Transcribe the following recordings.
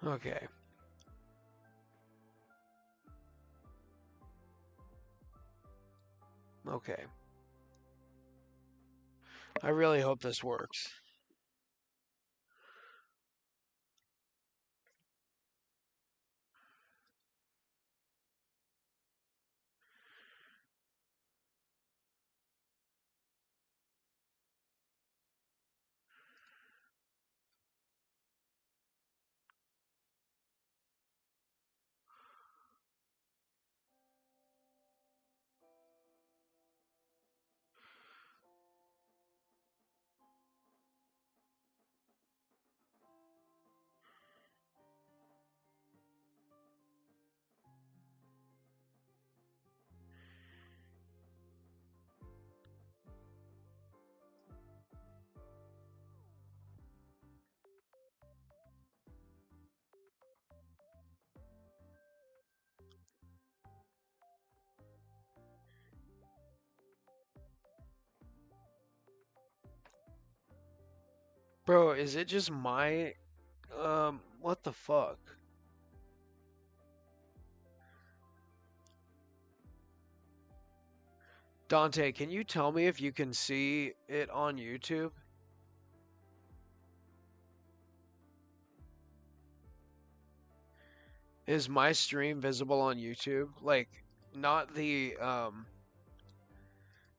Okay. Okay. I really hope this works. Bro, is it just my what the fuck? Dante, can you tell me if you can see it on YouTube? Is my stream visible on YouTube? Like, not the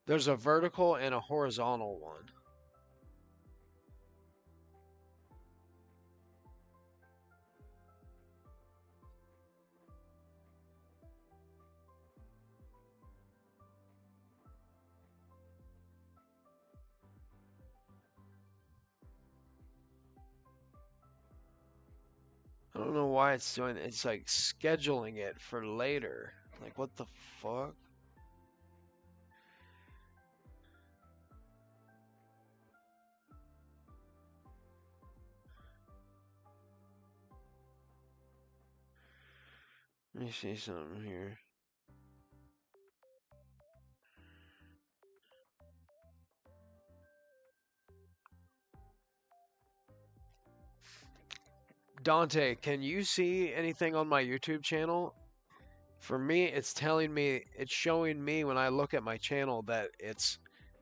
there's a vertical and a horizontal one. I don't know why it's doing it's like scheduling it for later. Like what the fuck? Let me see something here. Dante, can you see anything on my YouTube channel? For me, it's telling me, it's showing me when I look at my channel that it's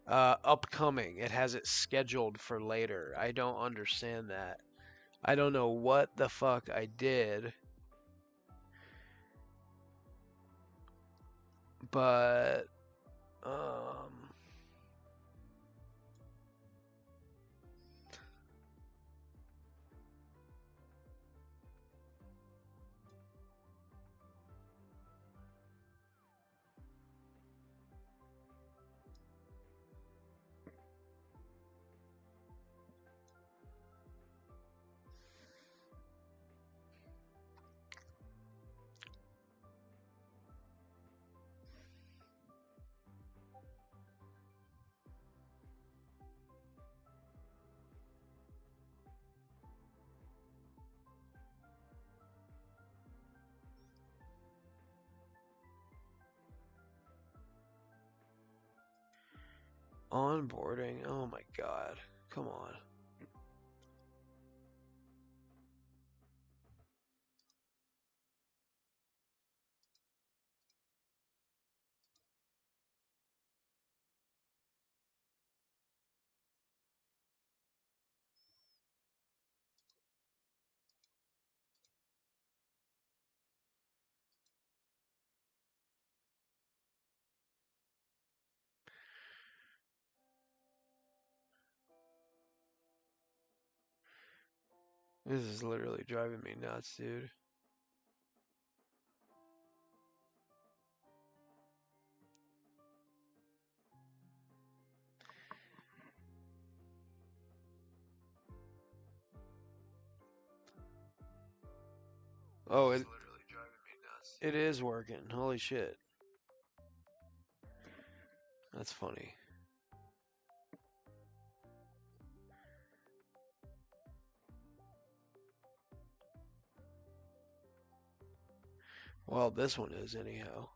upcoming. It has it scheduled for later. I don't understand that. I don't know what the fuck I did, but um, onboarding. Oh my god. Come on. This is literally driving me nuts, dude. Oh, it is working. Holy shit. That's funny. Well, this one is anyhow.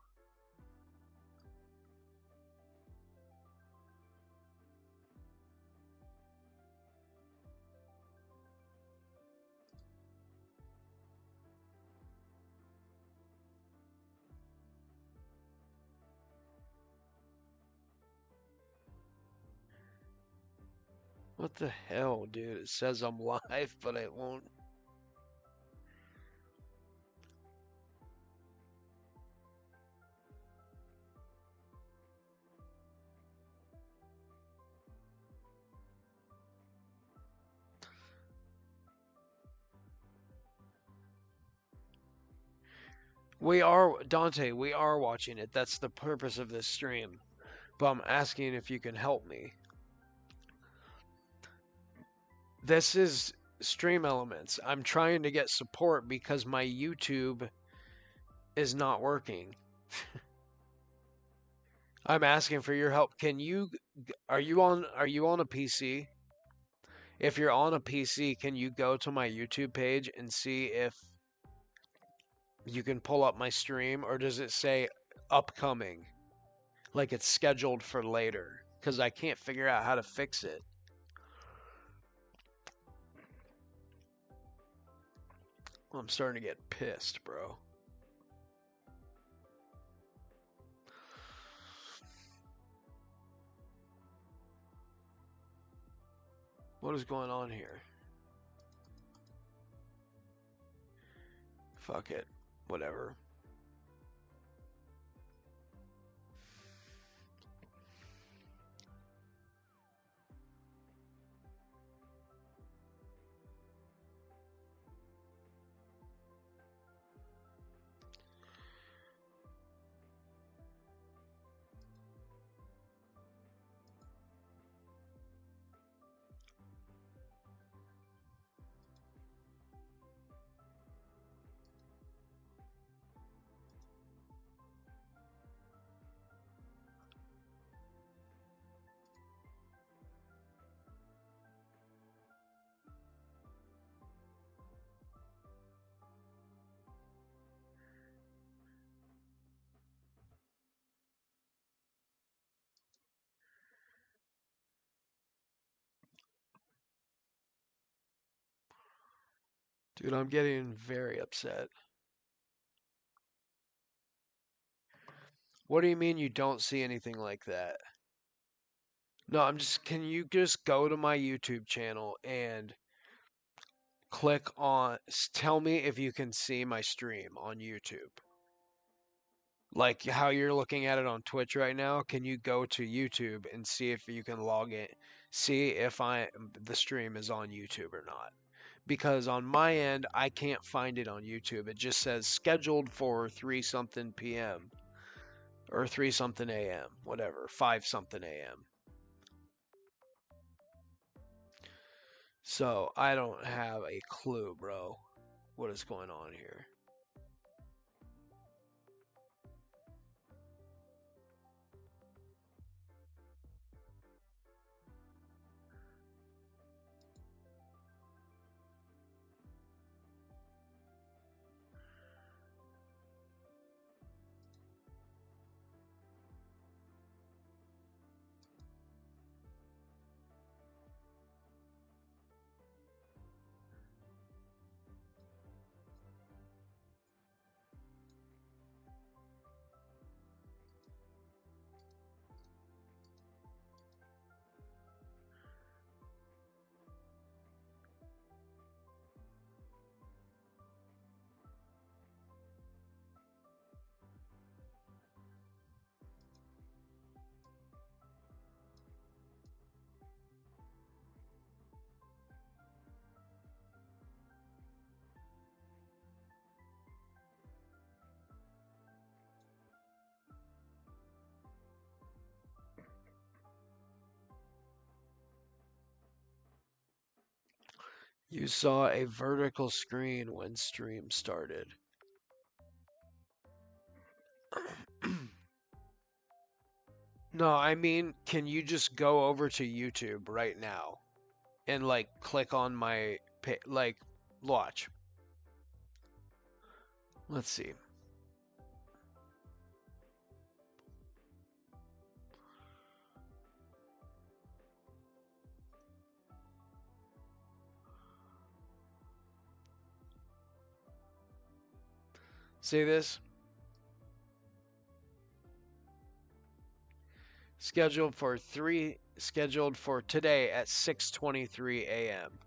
What the hell, dude? It says I'm live, but it won't. We are, Dante, we are watching it. That's the purpose of this stream. But I'm asking if you can help me. This is Stream Elements. I'm trying to get support because my YouTube is not working. I'm asking for your help. Are you on a PC? If you're on a PC, can you go to my YouTube page and see if you can pull up my stream, or does it say upcoming? Like it's scheduled for later? Because I can't figure out how to fix it. I'm starting to get pissed, bro. What is going on here? Fuck it. Whatever. Dude, I'm getting very upset. What do you mean you don't see anything like that? No, can you just go to my YouTube channel and click on, tell me if you can see my stream on YouTube? Like how you're looking at it on Twitch right now, can you go to YouTube and see if you can log in, see if the stream is on YouTube or not? Because on my end, I can't find it on YouTube. It just says scheduled for 3 something p.m. or 3 something a.m., whatever, 5 something a.m. So I don't have a clue, bro, what is going on here. You saw a vertical screen when stream started. No, I mean, can you just go over to YouTube right now and like click on my like watch. Let's see. See this? Scheduled for 3 scheduled for today at 6:23 a.m.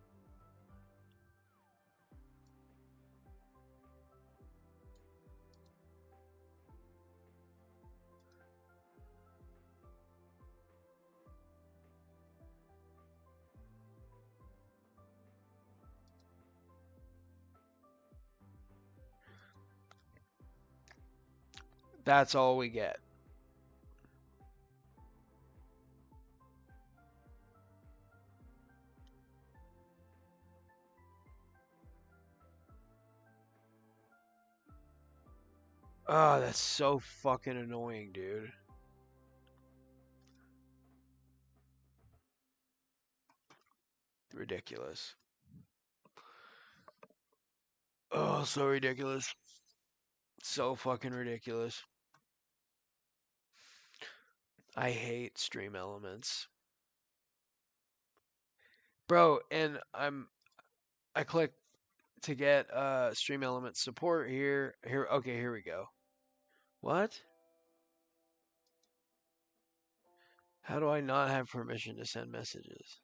That's all we get. Oh, that's so fucking annoying, dude. Ridiculous. Oh, so ridiculous. So fucking ridiculous. I hate Stream Elements. Bro, and I click to get Stream Elements support here. Okay, here we go. What? How do I not have permission to send messages?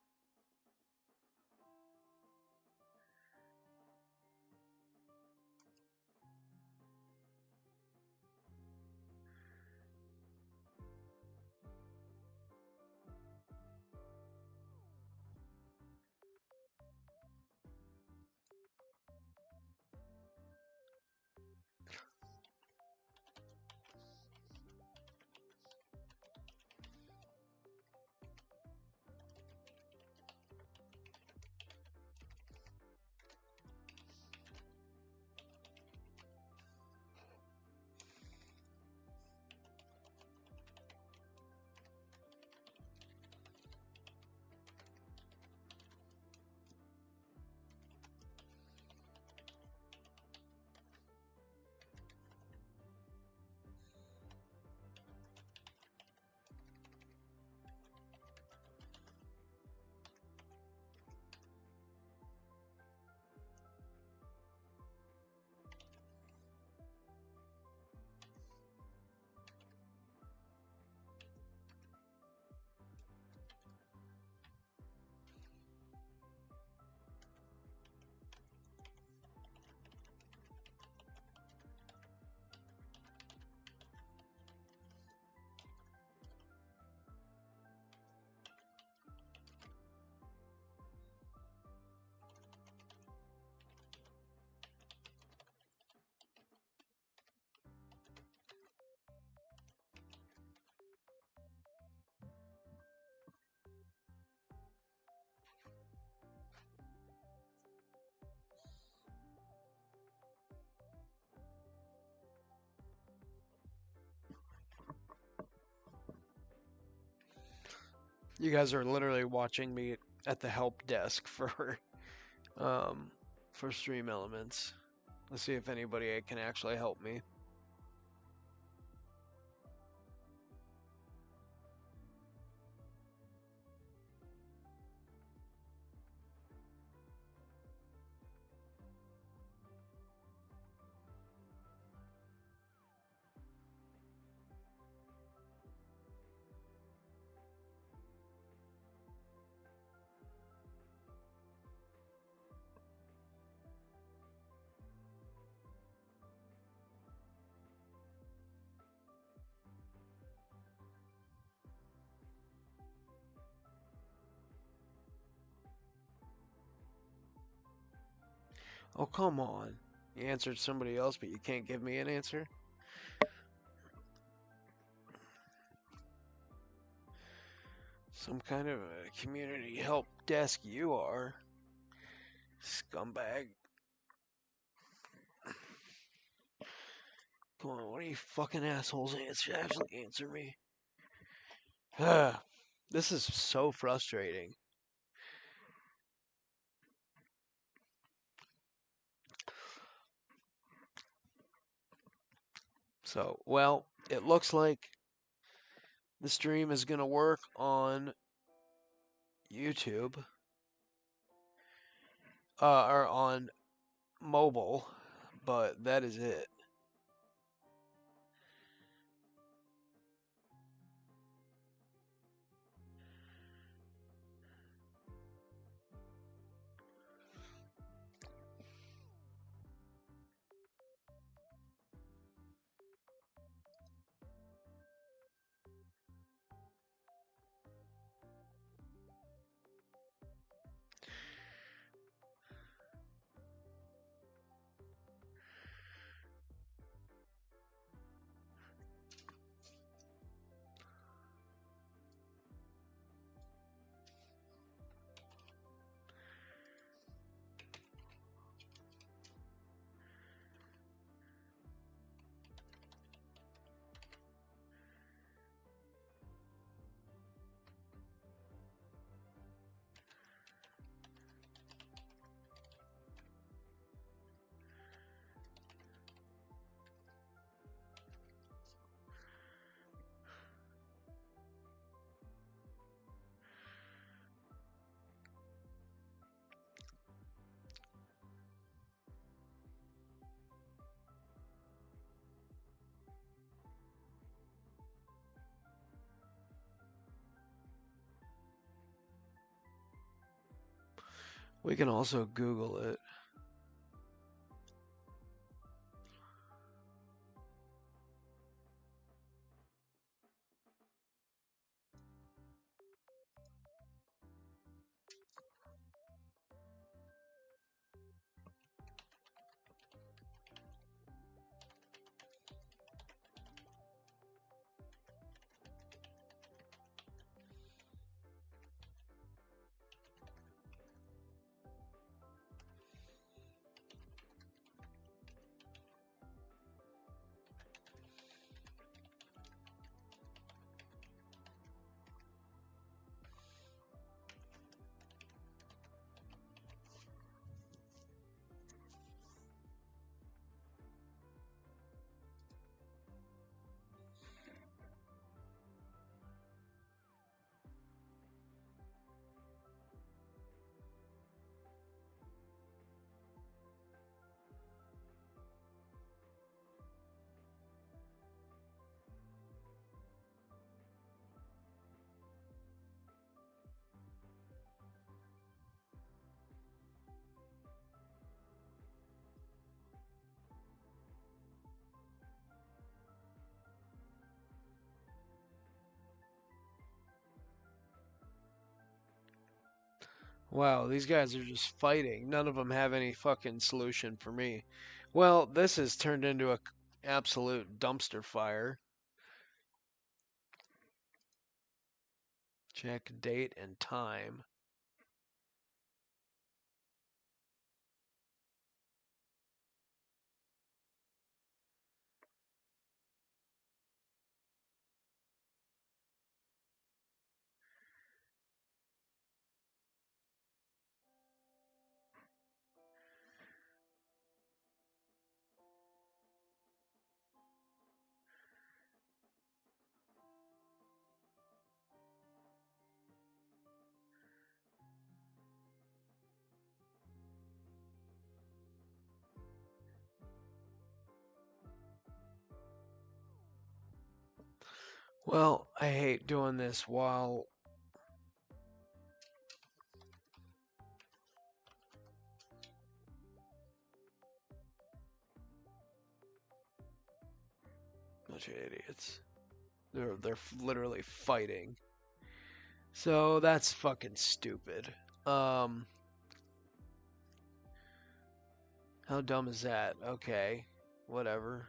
You guys are literally watching me at the help desk um for Stream Elements. Let's see if anybody can actually help me. Oh, come on. You answered somebody else, but you can't give me an answer? Some kind of a community help desk you are. Scumbag. Come on, one of you fucking assholes actually answer me. This is so frustrating. So, well, it looks like the stream is going to work on YouTube or on mobile, but that is it. We can also Google it. Wow, these guys are just fighting. None of them have any fucking solution for me. Well, this has turned into a absolute dumpster fire. Check date and time. Well, I hate doing this while bunch of idiots. They're literally fighting. So that's fucking stupid. Um, how dumb is that? Okay, whatever.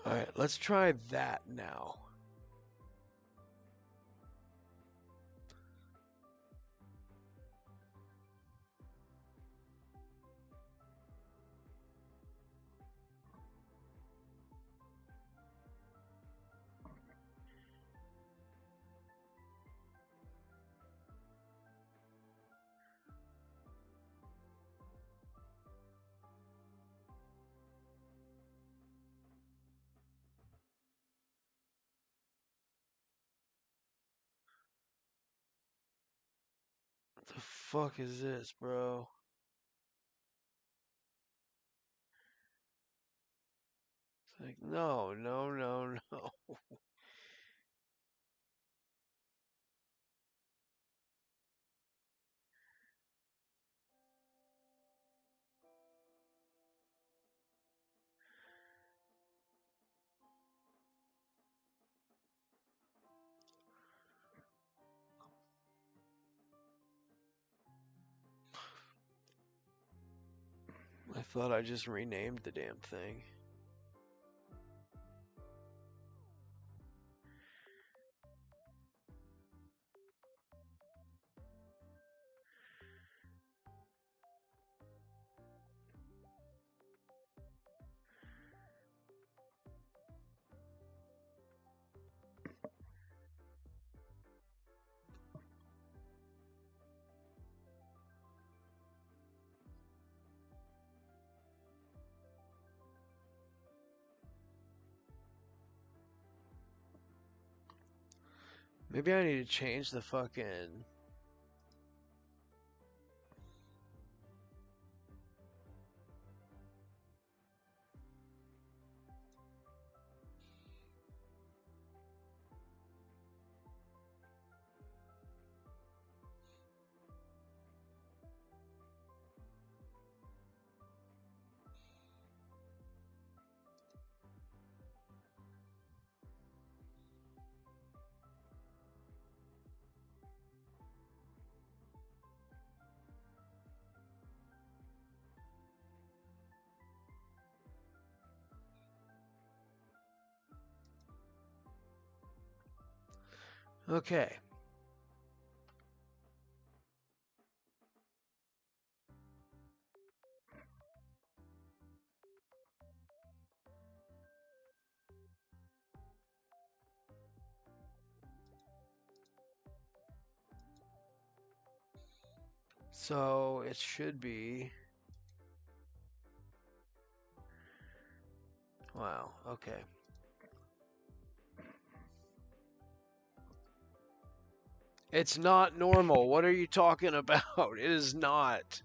All right, let's try that now. fuck is this, bro? It's like, no, no, no, no. I thought I just renamed the damn thing. Maybe I need to change the fucking... Okay. So it should be... Wow, okay. It's not normal. What are you talking about? It is not.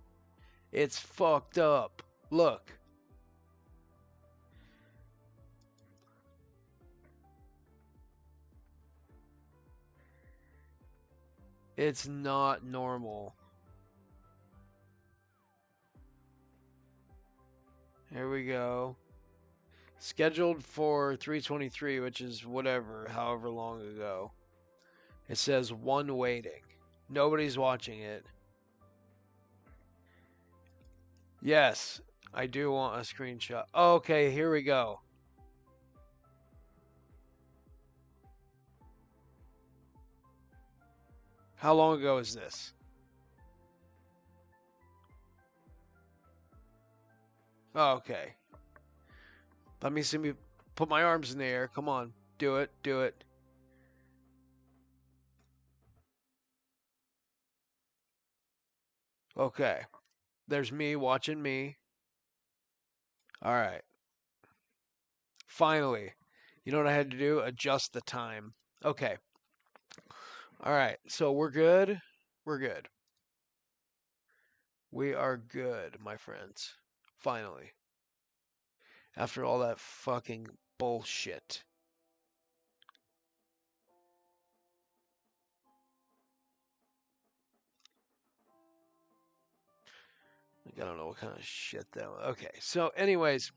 It's fucked up. Look. It's not normal. Here we go. Scheduled for 3:23, which is whatever, however long ago. It says one waiting. Nobody's watching it. Yes, I do want a screenshot. Okay, here we go. How long ago is this? Okay. Let me see me put my arms in the air. Come on. Do it. Do it. Okay. There's me watching me. All right. Finally. You know what I had to do? Adjust the time. Okay. All right. So we're good. We're good. We are good, my friends. Finally. After all that fucking bullshit. Like, I don't know what kind of shit that was. Okay. So, anyways,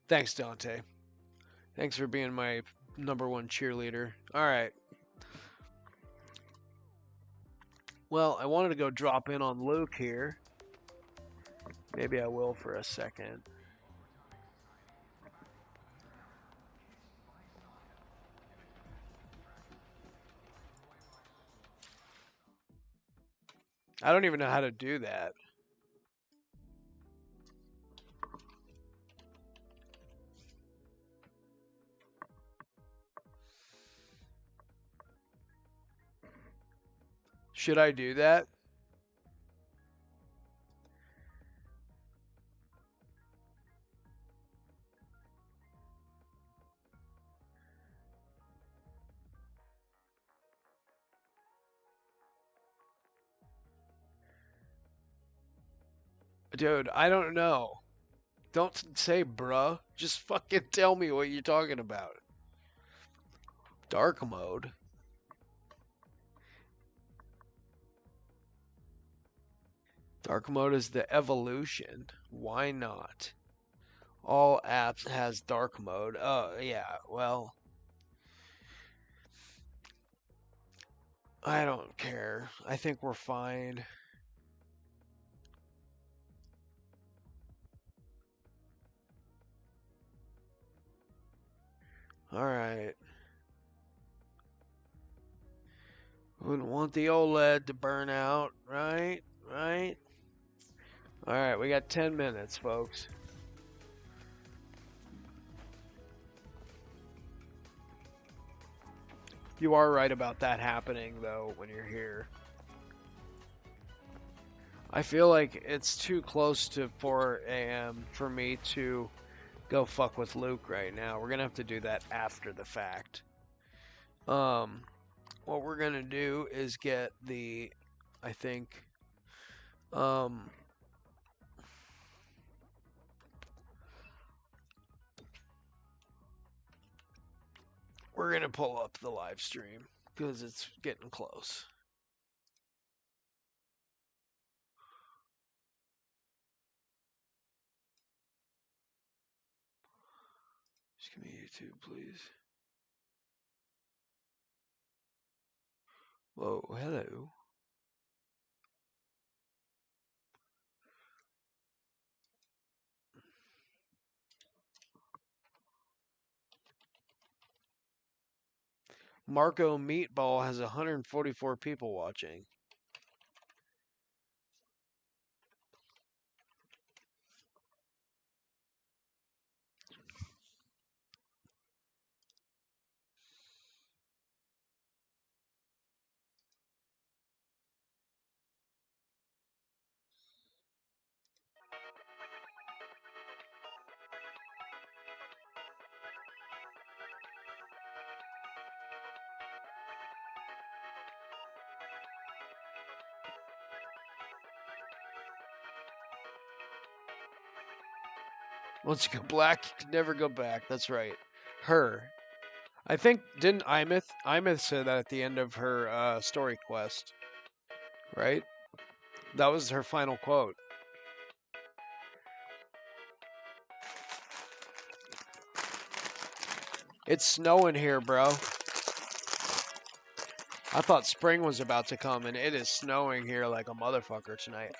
thanks, Dante. Thanks for being my #1 cheerleader. All right. Well, I wanted to go drop in on Luke here. Maybe I will for a second. I don't even know how to do that. Should I do that? Dude, I don't know. Don't say bruh. Just fucking tell me what you're talking about. Dark mode? Dark mode is the evolution. Why not? All apps has dark mode. Oh, yeah, well, I don't care. I think we're fine. Alright. Wouldn't want the OLED to burn out, right? Right? Alright, we got 10 minutes, folks. You are right about that happening, though, when you're here. I feel like it's too close to 4 a.m. for me to go fuck with Luke right now. We're gonna have to do that after the fact. What we're gonna do is get the, I think, we're gonna pull up the live stream because it's getting close. Just give me YouTube, please. Whoa, hello. Marco Meatball has 144 people watching. Once you go black, you can never go back. That's right. Her. I think, didn't Imith said that at the end of her story quest, right? That was her final quote. It's snowing here, bro. I thought spring was about to come, and it is snowing here like a motherfucker tonight.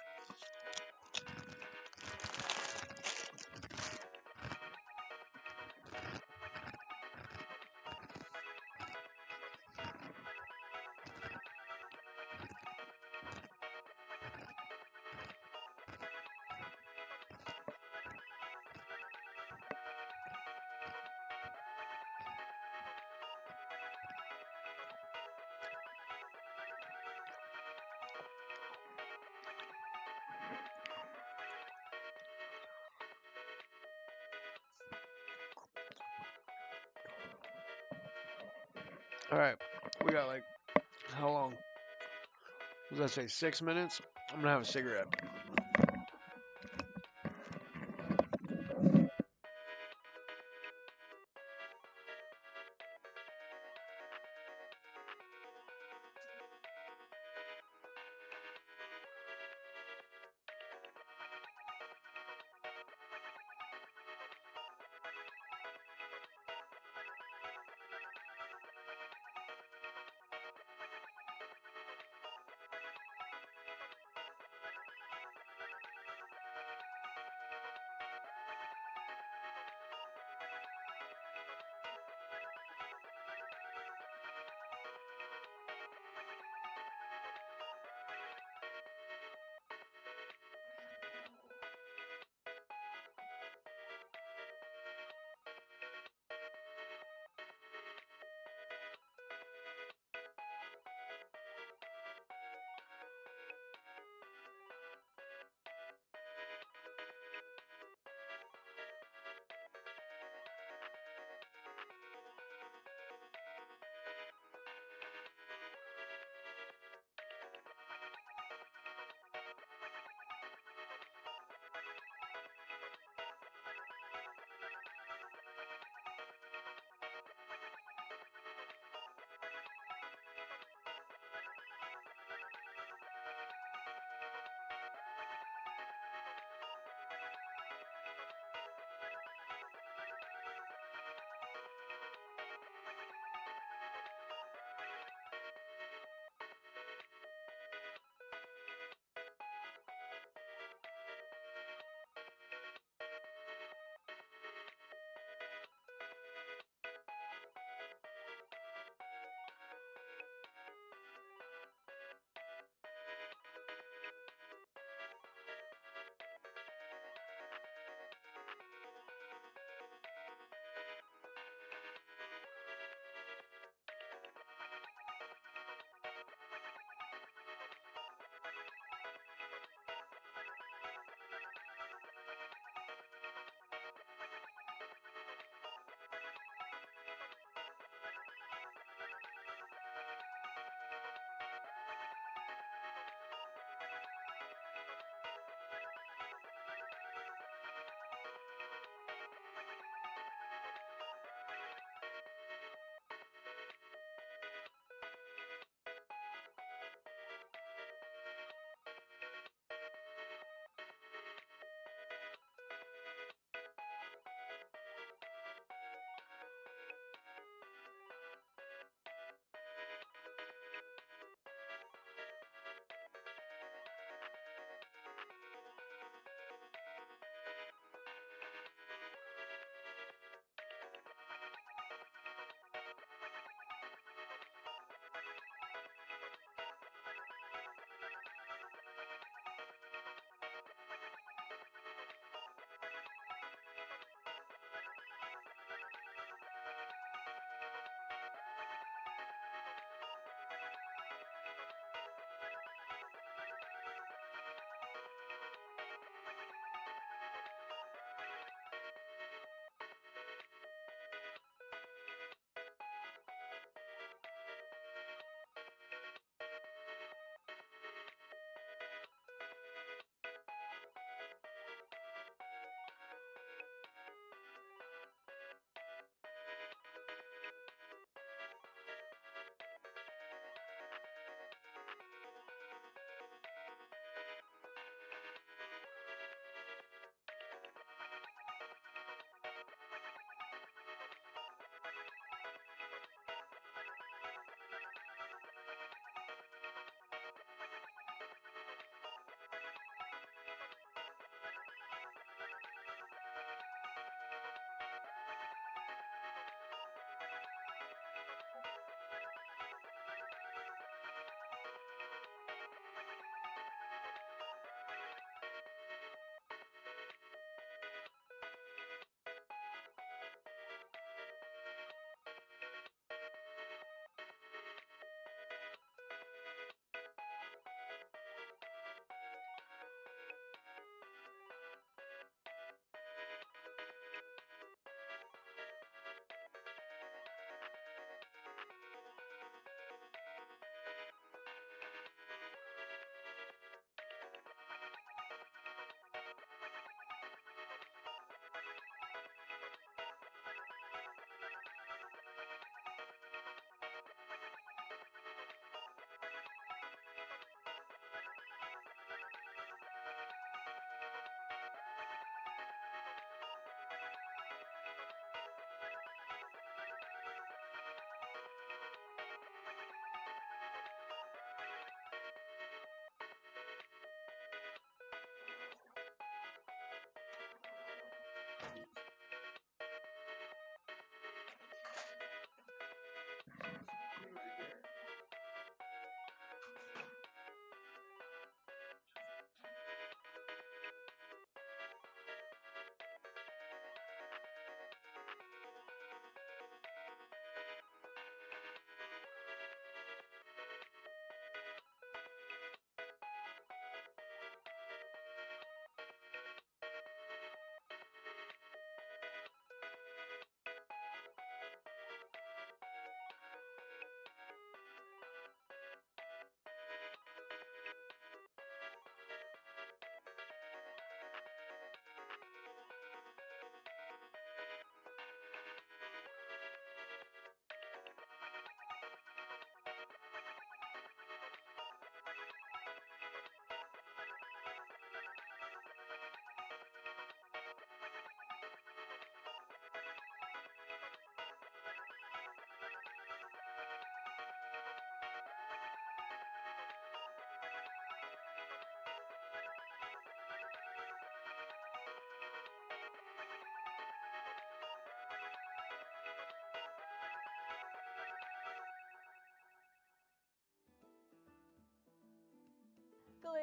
All right, we got like, how long? What did I say, 6 minutes? I'm gonna have a cigarette.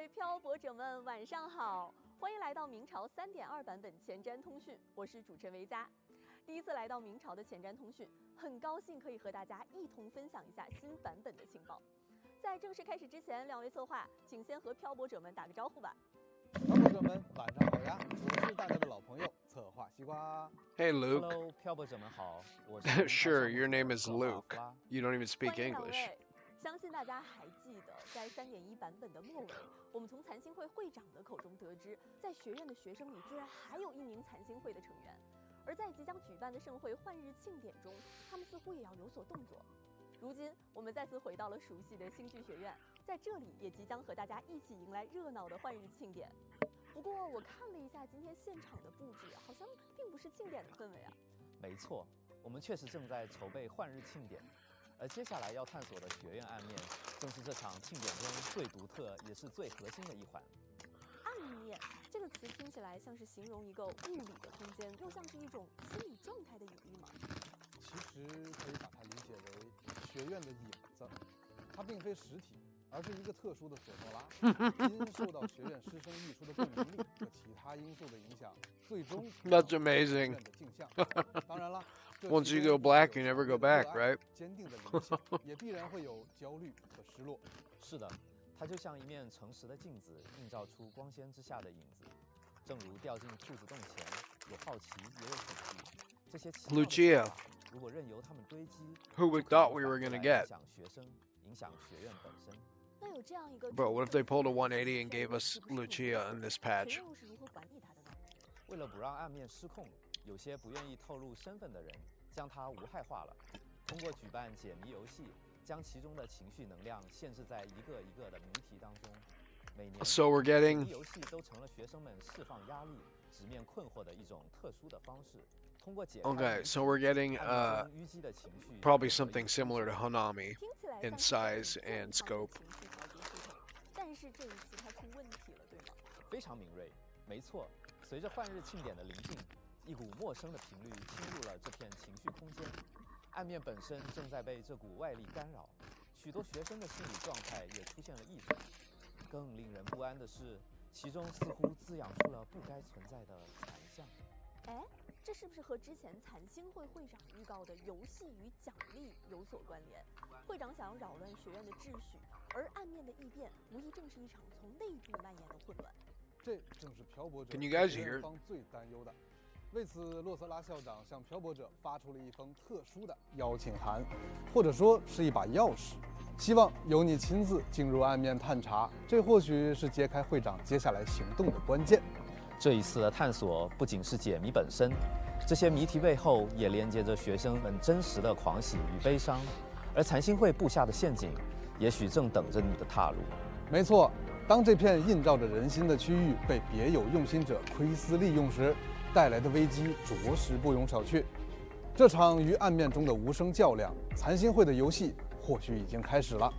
位漂泊者们，晚上好！欢迎来到明朝3.2版本前瞻通讯，我是主持人维佳。第一次来到明朝的前瞻通讯，很高兴可以和大家一同分享一下新版本的情报。在正式开始之前，两位策划，请先和漂泊者们打个招呼吧。漂泊者们，晚上好呀！我是大家的老朋友策划西瓜。Hey, Luke. Hello， 漂泊者们好，我是Sure, your name is Luke. You don't even speak 欢迎两 English. 位。相信大家还记得，在3.1版本的末尾，我们从残星会会长的口中得知，在学院的学生里居然还有一名残星会的成员。而在即将举办的盛会换日庆典中，他们似乎也要有所动作。如今，我们再次回到了熟悉的星剧学院，在这里也即将和大家一起迎来热闹的换日庆典。不过，我看了一下今天现场的布置，好像并不是庆典的氛围啊。没错，我们确实正在筹备换日庆典，而接下来要探索的学院暗面，正是这场庆典中最独特也是最核心的一环。暗面这个词听起来像是形容一个物理的空间，又像是一种心理状态的隐喻吗？其实可以把它理解为学院的影子，它并非实体，而是一个特殊的索诺拉，因受到学院师生溢出的共鸣力和其他因素的影响，最终 That's amazing. 学院的镜像。当然了 Once you go black, you never go back, right? 坚定的理想也必然会有焦虑和失落。是的，它就像一面诚实的镜子，映照出光鲜之下的影子。正如掉进兔子洞前，有好奇，也有恐惧。这些奇妙的 Lucia 想法，如果任由它们堆积， Who we 就可能 thought we were 反过 gonna 来 get? 影响学生，影响学院本身。那有这样一个 Bro, what if they pulled a 180 and gave us Lucia in this 学 patch? 院又是如何管理它的呢？为了不让暗面失控，有些不愿意透露身份的人将它无害化了，通过举办解谜游戏，将其中的情绪能量限制在一个一个的谜题当中。每年 So we're 解 getting 谜游戏都成了学生们释放压力、直面困惑的一种特殊的方式。通过解开 Okay, 谜 so 题 we're getting 暗中淤积的情绪 probably 就可以 something 释 similar to 放 Hanami. 听起来 in 像是 size 很 and 正常的 scope. 情绪调节系统，但是这一次它出问题了，对吗？非常敏锐。没错，随着换日庆典的临近，一股陌生的频率侵入了这片情绪空间，暗面本身正在被这股外力干扰，许多学生的心理状态也出现了异常。更令人不安的是，其中似乎滋养出了不该存在的残像。哎，这是不是和之前残星会会长预告的游戏与奖励有所关联？会长想要扰乱学院的秩序，而暗面的异变无疑正是一场从内部蔓延的混乱。这正是漂泊者 Can you guys 学 hear? 院方最担忧的。为此，洛瑟拉校长向漂泊者发出了一封特殊的邀请函，或者说是一把钥匙，希望由你亲自进入暗面探查。这或许是揭开会长接下来行动的关键。这一次的探索不仅是解谜本身，这些谜题背后也连接着学生们真实的狂喜与悲伤，而残星会布下的陷阱，也许正等着你的踏入。没错，当这片映照着人心的区域被别有用心者窥私利用时，带来的危机着实不容小觑。这场于暗面中的无声较量，残星会的游戏或许已经开始了。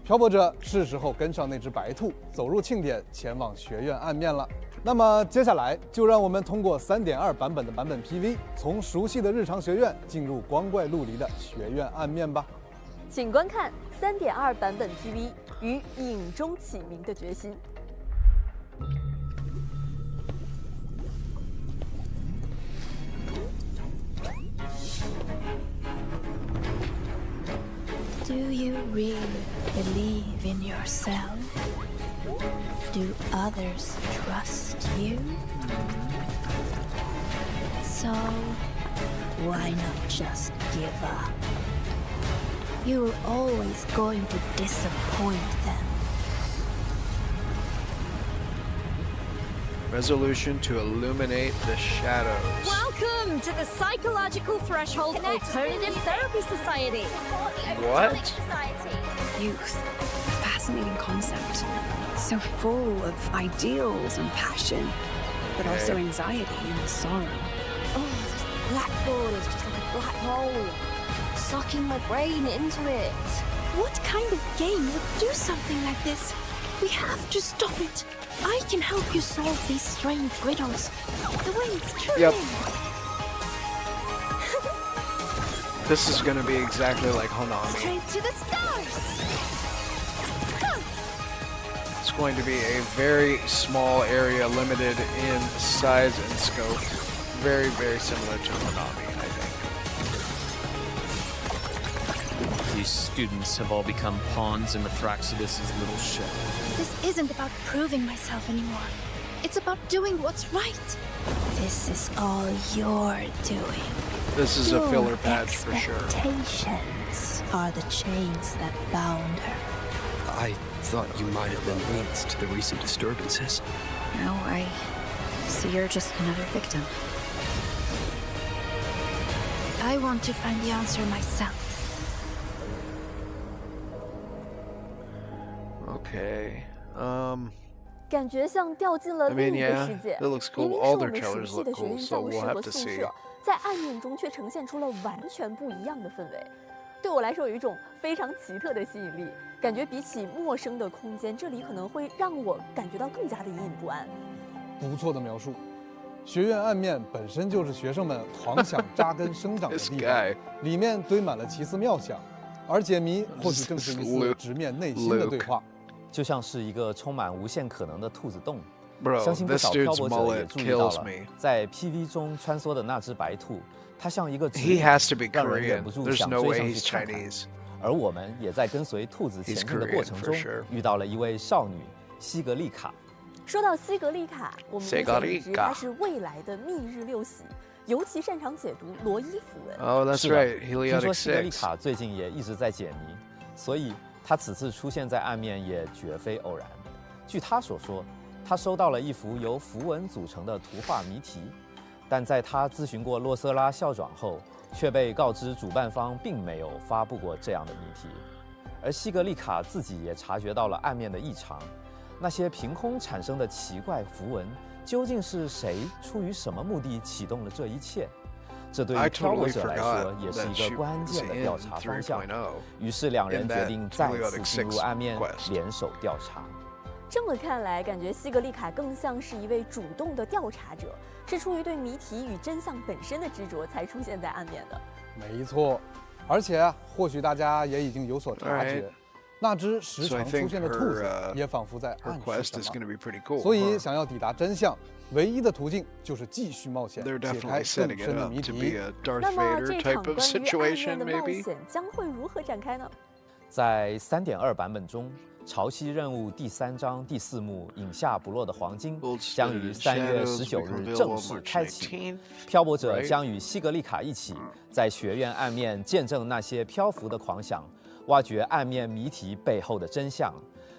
漂泊者是时候跟上那只白兔，走入庆典，前往学院暗面了。那么接下来就让我们通过3.2版本的版本 PV， 从熟悉的日常学院进入光怪陆离的学院暗面吧。请观看3.2版本 PV 与影中启明的决心。Do you really believe in yourself? Do others trust you? So, why not just give up? You're always going to disappoint them. Resolution to illuminate the shadows. Welcome to the Psychological Threshold Alternative Therapy Society. What? Youth. Fascinating concept. So full of ideals and passion, but also anxiety and sorrow. Oh, this blackboard is just like a black hole, sucking my brain into it. What kind of game would do something like this? We have to stop it. I can help you solve these strange riddles. The way it's true. Yep. This is gonna be exactly like Hanami. Straight to the stars. It's going to be a very small area, limited in size and scope. Very, very similar to Konami, I think. These students have all become pawns in Mithraxidus' little show. This isn't about proving myself anymore. It's about doing what's right. This is all you're doing. This is a Your filler patch for sure. Expectations are the chains that bound her. I thought you might have been linked to the recent disturbances. No, I see you're just another victim. I want to find the answer myself. Okay. 感觉像掉进了 I 另 mean, 一个 yeah, 世界。 it looks 明 cool. 明是 All 我 their 们熟 trailers 悉的 look 学院 cool, so 教室 we'll 和 have to 宿 see. 舍，在暗面中却呈现出了完全不一样的氛围。对我来说，有一种非常奇特的吸引力，感觉比起陌生的空间，这里可能会让我感觉到更加的隐隐不安。不错的描述。学院暗面本身就是学生们狂想扎根生长的 This 地 guy. 方，里面堆满了奇思妙想，而解谜或许正是一次直面内心的对话。就像是一个充满无限可能的兔子洞。 Bro, 相信不 this 少漂 dude's 泊者也 mullet 注意到 kills 了， me. 在 PV 中穿梭的那只白兔，它像一个指 He 引， has to be 让人忍 Korean. 不住 There's 想 no 追 way 上 he's 去看看。 Chinese. 而我们也在跟随兔子前 He's 进的过程 Korean, 中 for sure. 遇到了一位少女西格丽卡。说到西格丽卡，我们可想而知她是未来的密日六喜，尤其擅长解读罗伊符文。 Oh, that's 是的 right. 听 Heliotic 说西格丽 6. 卡最近也一直在解谜，所以她此次出现在暗面也绝非偶然。据她所说，她收到了一幅由符文组成的图画谜题，但在她咨询过洛瑟拉校长后，却被告知主办方并没有发布过这样的谜题。而西格丽卡自己也察觉到了暗面的异常，那些凭空产生的奇怪符文，究竟是谁出于什么目的启动了这一切？这对 I 于漂泊 totally 者来 forgot 说也是 that 一 she 个关 was 键的 in 调查方向。 3.0. 于是两人 in 决 that 定再次 Heliotic 进入 6暗面 quest. 联手调查。这么看来，感觉西格丽卡更像是一位主动的调查者，是出于对谜题与真相本身的执着才出现在暗面的。没错，而且啊，或许大家也已经有所察觉，那只时常出现的兔子也仿佛在 Her 暗 quest 示 is 什 going 么。 to be pretty cool. 所以 huh? 想要抵达真相，唯一的途径就是继续冒险， They're 解开 definitely 更 setting 深 it 的 up 谜 to be 题。 a Darth 那么 Vader 这场 type of 关于暗 situation, 面的冒 maybe? 险将会如何展开呢？在3.2版本中，潮汐任务第3章第4幕“影下不落的黄金”将于3月19日正式开启。漂泊者将与西格丽卡一起，在学院暗面见证那些漂浮的狂想，挖掘暗面谜题背后的真相。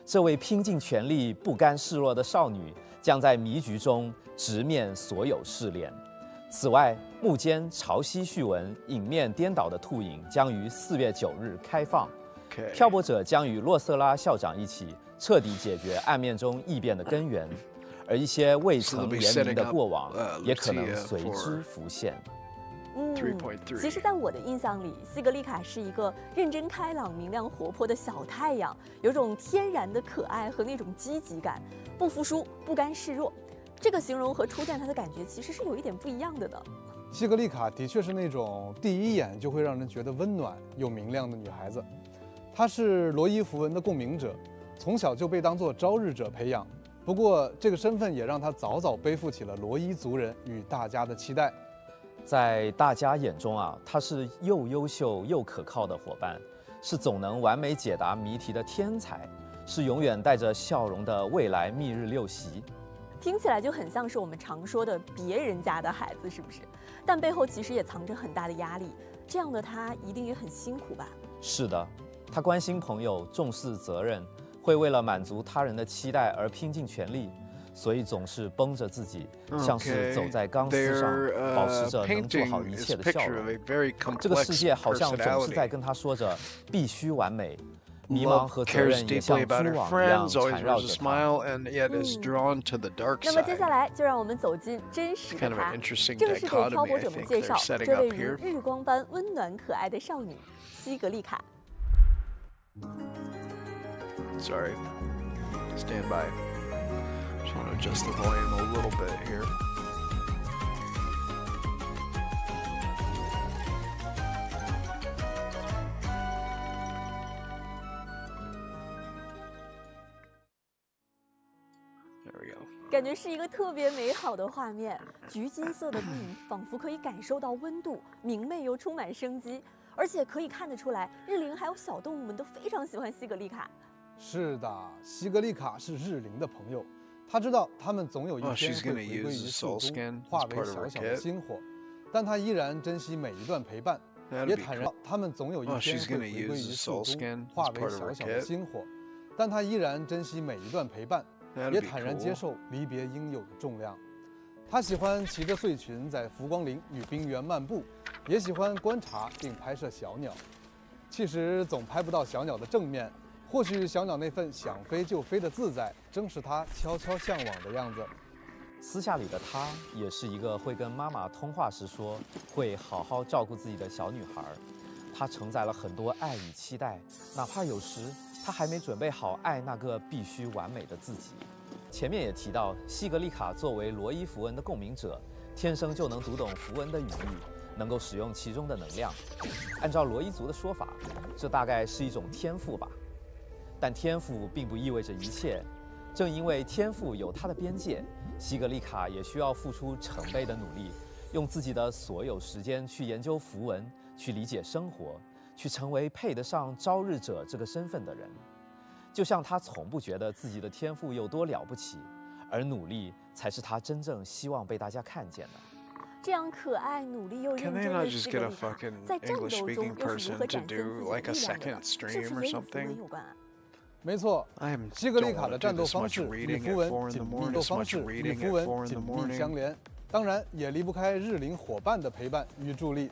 这位拼尽全力、不甘示弱的少女，将在迷局中直面所有试炼。此外，幕间潮汐序文影面颠倒的兔影将于4月9日开放。 Okay. 漂泊者将与洛瑟拉校长一起彻底解决暗面中异变的根源，而一些未曾言明的过往也可能随之浮现。其实，在我的印象里，西格丽卡是一个认真开朗、明亮活泼的小太阳，有种天然的可爱和那种积极感，不服输、不甘示弱。这个形容和初见她的感觉其实是有一点不一样的呢。西格丽卡的确是那种第一眼就会让人觉得温暖又明亮的女孩子。她是罗伊符文的共鸣者，从小就被当作朝日者培养。不过，这个身份也让她早早背负起了罗伊族人与大家的期待。在大家眼中啊，她是又优秀又可靠的伙伴，是总能完美解答谜题的天才，是永远带着笑容的未来密日六席。听起来就很像是我们常说的别人家的孩子，是不是？但背后其实也藏着很大的压力。这样的她一定也很辛苦吧？是的。他关心朋友，重视责任，会为了满足他人的期待而拼尽全力，所以总是绷着自己，像是走在钢丝上，保持着能做好一切的笑容。这个世界好像总是在跟他说着必须完美，迷茫和责任也像蛛网一样缠绕着他。那么接下来就让我们走进真实的她，正式给漂泊者们介绍这位如日光般温暖可爱的少女西格丽卡。Sorry. Stand by. Just want to adjust the volume a little bit here. we go. 感觉是一个特别美好的画面，橘金色的壁仿佛可以感受到温度，明媚又充满生机，而且可以看得出来，日灵还有小动物们都非常喜欢西格丽卡。是的，西格丽卡是日灵的朋友，他知道他们总有一天会回归于树中，化为小小的星火，但他依然珍惜每一段陪伴，也坦然他们总有一天会回归于树中，化为小小的星火，但他依然珍惜每一段陪伴。也坦然接受离别应有的重量。他喜欢骑着碎裙在浮光岭与冰原漫步，也喜欢观察并拍摄小鸟。其实总拍不到小鸟的正面，或许小鸟那份想飞就飞的自在，正是他悄悄向往的样子。私下里的她也是一个会跟妈妈通话时说会好好照顾自己的小女孩。她承载了很多爱与期待，哪怕有时她还没准备好爱那个必须完美的自己。前面也提到，西格丽卡作为罗伊符文的共鸣者，天生就能读懂符文的语义，能够使用其中的能量。按照罗伊族的说法，这大概是一种天赋吧。但天赋并不意味着一切，正因为天赋有它的边界，西格丽卡也需要付出成倍的努力，用自己的所有时间去研究符文，去理解生活，去成为配得上朝日者这个身份的人。就像他从不觉得自己的天赋有多了不起，而努力才是他真正希望被大家看见的。这样可爱、努力又认真的西格丽卡，在战斗中又是如何展现自己的力量的呢？是不是也与符文有关啊？没错，西格丽卡的战斗方式与符文紧密相连，当然也离不开日灵伙伴的陪伴与助力。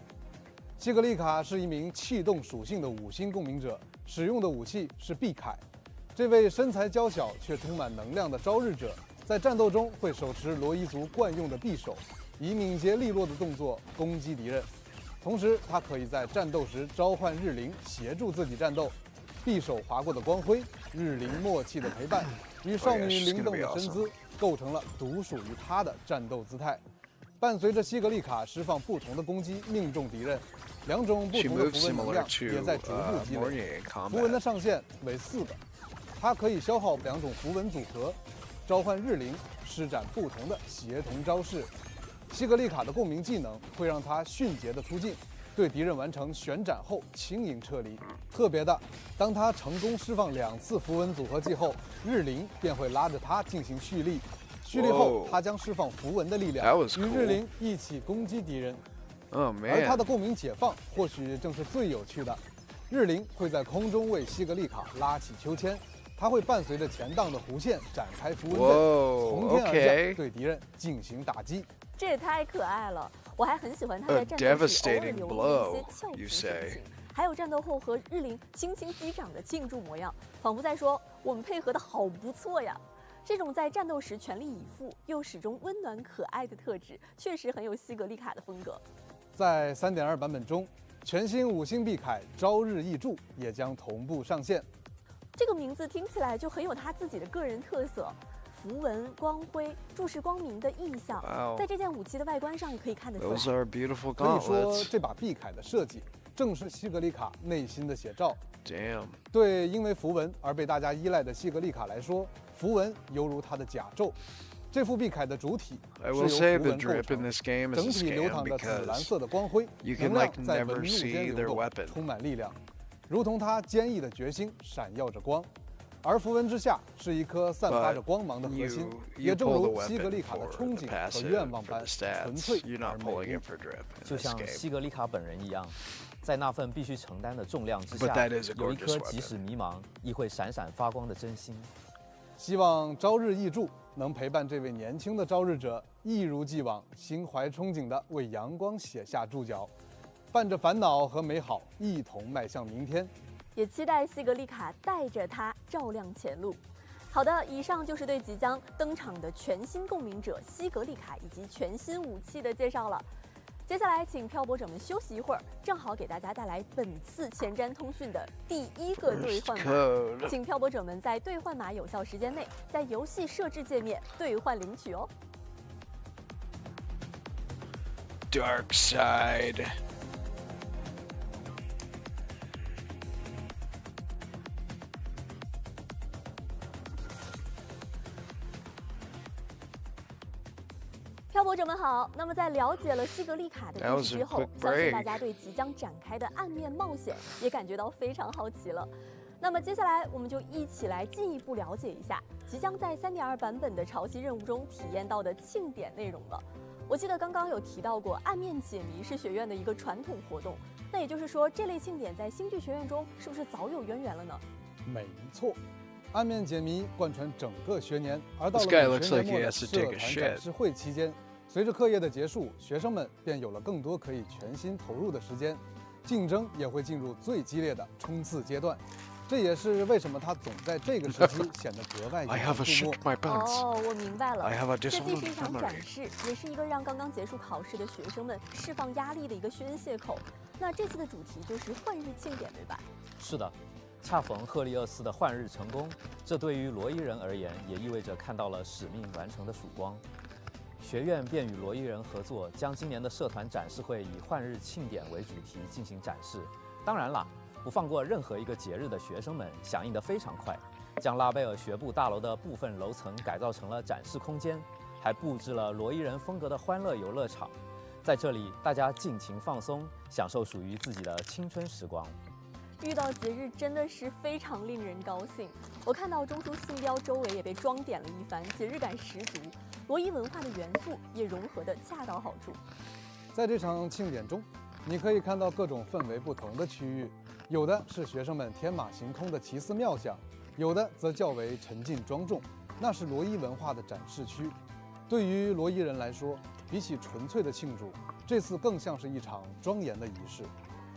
西格丽卡是一名气动属性的5星共鸣者，使用的武器是碧铠。这位身材娇小却充满能量的朝日者，在战斗中会手持罗伊族惯用的匕首，以敏捷利落的动作攻击敌人。同时，他可以在战斗时召唤日灵协助自己战斗。匕首划过的光辉，日灵默契的陪伴，与少女灵动的身姿，构成了独属于他的战斗姿态。伴随着西格丽卡释放不同的攻击，命中敌人。2种不同的符文能量也在逐步积累。符文的上限为4个。它可以消耗2种符文组合，召唤日灵，施展不同的协同招式。西格丽卡的共鸣技能会让他迅捷的突进，对敌人完成旋斩后轻盈撤离。特别的，当他成功释放2次符文组合技后，日灵便会拉着他进行蓄力。蓄力后，他将释放符文的力量，与日灵一起攻击敌人。而他的共鸣解放或许正是最有趣的。日灵会在空中为西格丽卡拉起秋千。它会伴随着前档的弧线展开符文阵，从天而降，对敌人进行打击。这也太可爱了！我还很喜欢他在战斗时偶尔流露的一些俏皮神情，还有战斗后和日灵轻轻击掌的庆祝模样，仿佛在说我们配合的好不错呀。这种在战斗时全力以赴又始终温暖可爱的特质，确实很有西格丽卡的风格。在3.2版本中，全新5星碧铠朝日熠柱也将同步上线。这个名字听起来就很有他自己的个人特色，符文、光辉、注视光明的意象，在这件武器的外观上也可以看得出来。可以说，这把碧铠的设计正是西格丽卡内心的写照。对因为符文而被大家依赖的西格丽卡来说，符文犹如她的甲胄。这副碧铠的主体是由符文构成，整体流淌着紫蓝色的光辉，能量在纹路间流动，充满力量。如同他坚毅的决心闪耀着光，而符文之下是一颗散发着光芒的核心，也正如西格丽卡的憧憬和愿望般纯粹而美丽。就像西格丽卡本人一样，在那份必须承担的重量之下，有一颗即使迷茫亦会闪闪发光的真心。希望朝日熠柱能陪伴这位年轻的朝日者，一如既往，心怀憧憬地为阳光写下注脚。伴着烦恼和美好，一同迈向明天。也期待西格丽卡带着它照亮前路。好的，以上就是对即将登场的全新共鸣者西格丽卡以及全新武器的介绍了。接下来，请漂泊者们休息一会儿，正好给大家带来本次前瞻通讯的第1个兑换码。请漂泊者们在兑换码有效时间内，在游戏设置界面兑换领取哦。Dark side. 漂泊者们好，那么在了解了西格丽卡的故事之后，相信大家对即将展开的暗面冒险也感觉到非常好奇了。那么接下来我们就一起来进一步了解一下即将在3.2版本的潮汐任务中体验到的庆典内容了。我记得刚刚有提到过，暗面解谜是学院的一个传统活动，那也就是说，这类庆典在星剧学院中是不是早有渊源了呢？没错。暗面解谜贯穿整个学年，而到了每学年末的社团展示会期间，随着课业的结束，学生们便有了更多可以全心投入的时间，竞争也会进入最激烈的冲刺阶段。这也是为什么它总在这个时期显得格外引人注目。哦，我明白了，这既是一场展示，也是一个让刚刚结束考试的学生们释放压力的一个宣泄口。那这次的主题就是换日庆典，对吧？是的。恰逢赫利厄斯的换日成功，这对于罗伊人而言也意味着看到了使命完成的曙光。学院便与罗伊人合作，将今年的社团展示会以换日庆典为主题进行展示。当然啦，不放过任何一个节日的学生们响应得非常快，将拉贝尔学部大楼的部分楼层改造成了展示空间，还布置了罗伊人风格的欢乐游乐场。在这里，大家尽情放松，享受属于自己的青春时光。遇到节日真的是非常令人高兴。我看到中枢信标周围也被装点了一番，节日感十足。罗伊文化的元素也融合得恰到好处。在这场庆典中，你可以看到各种氛围不同的区域，有的是学生们天马行空的奇思妙想，有的则较为沉静庄重，那是罗伊文化的展示区。对于罗伊人来说，比起纯粹的庆祝，这次更像是一场庄严的仪式。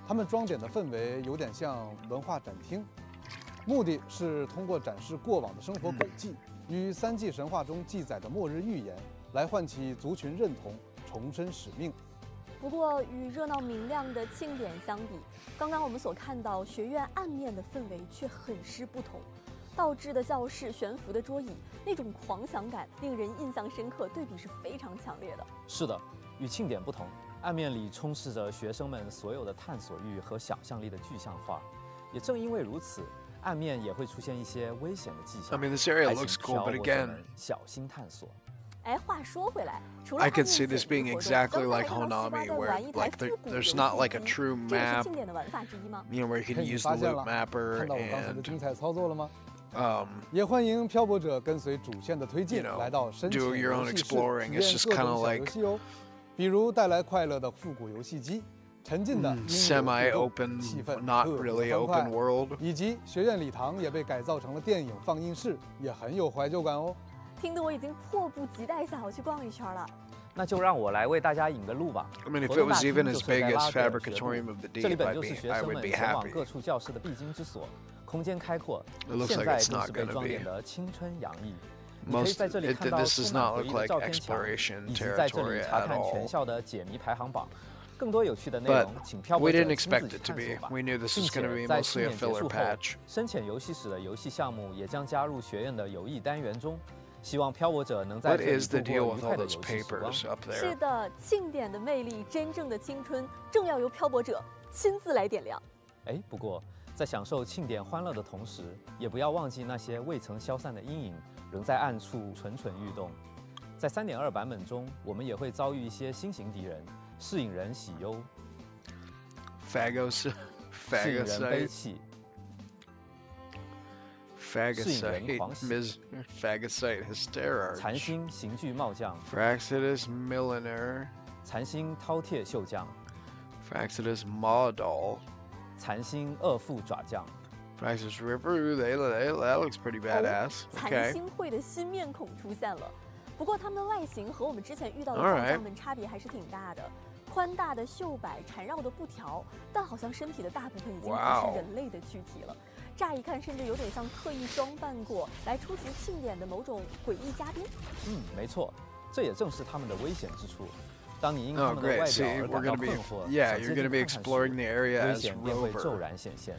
他们装点的氛围有点像文化展厅，目的是通过展示过往的生活轨迹与3纪神话中记载的末日预言，来唤起族群认同，重申使命。不过，与热闹明亮的庆典相比，刚刚我们所看到学院暗面的氛围却很是不同。倒置的教室、悬浮的桌椅，那种狂想感令人印象深刻，对比是非常强烈的。是的，与庆典不同，暗面里充斥着学生们所有的探索欲和想象力的具象化。也正因为如此，暗面也会出现一些危险的迹象。this area looks cool, but again, 小心探索。哎，话说回来，除了 I could see this being exactly like Honami, where like there's not like a true map, you know, where you can use the loop mapper 看到我刚才的精 and 彩操作了吗？也欢迎漂泊者跟随主线的推进，来到深潜 do your own 游戏室，体 exploring. 验 It's just 各 kind 种 of 小 like 游戏哦。比如带来快乐的复古游戏机，沉浸的音乐 semi-open, 气氛 not 特别 really 欢快 open world. 以及学院礼堂也被改造成了电影放映室，也很有怀旧感哦。听得我已经迫不及待想要去逛一圈了。那就让我来为大家引个路吧。 I mean, if 活 it 动大 was 厅 even 就 as 设在 big 拉 as 贝尔学部 Fabricatorium of the 这里 Deep, 本就是学 I 生 would 们 be 前往 happy. 各处教室的必经之所，空间开阔。 It looks 现 like 在 it's 更 not 是被 gonna 装点 be. 得青春洋溢。你可以 Most 在这里看到 this 充 does 满 not 回 look 忆的 like 照片墙， exploration 以及在这里 territory 查 at 看全 all. 校的解谜排行榜。更多有趣的内 But 容，请漂泊 we 者 didn't 亲自 expect 去 it to 探索 be. 吧。 We knew this 并 was going to 且 be 在 mostly 庆 a 典结 filler 束后， patch. 深潜游戏室的游戏项目也将加入学院的游艺单元中。希望漂泊者能在 What 这里 is the 度 deal 过愉 with 快 all 的 those 游戏时光。 papers up 是 there? 的，庆典的魅力，真正的青春，正要由漂泊者亲自来点亮。哎，不过在享受庆典欢乐的同时，也不要忘记那些未曾消散的阴影，仍在暗处蠢蠢欲动。在3.2版本中，我们也会遭遇一些新型敌人，是引人喜忧，是引人悲泣。 Phagocyte, Phagocyte Hysterarch. 残星刑具帽将， Fraxidus Milliner. 残星饕餮袖将， Fraxidus Maudol. 残星恶妇爪将。 Fraxidus Ripper. That looks pretty badass. 残 Okay. 星会的新面孔出现了，不过它们的外形和我们之前遇到的 Alright 造将们差别还是挺大的。宽大的袖摆缠绕的布条，但好像身体的大部分已经不 Wow 是人类的躯体了。乍一看，甚至有点像刻意装扮过来出席庆典的某种诡异嘉宾。没错，这也正是他们的危险之处。当你因他 Oh, 们的外 great. 表 See, 而 we're 感到 going to 困 be, 惑， yeah, 想 you're 接 going to 近 be 看看 exploring 时 the area 危 as 险便会骤 Rover. 然显现。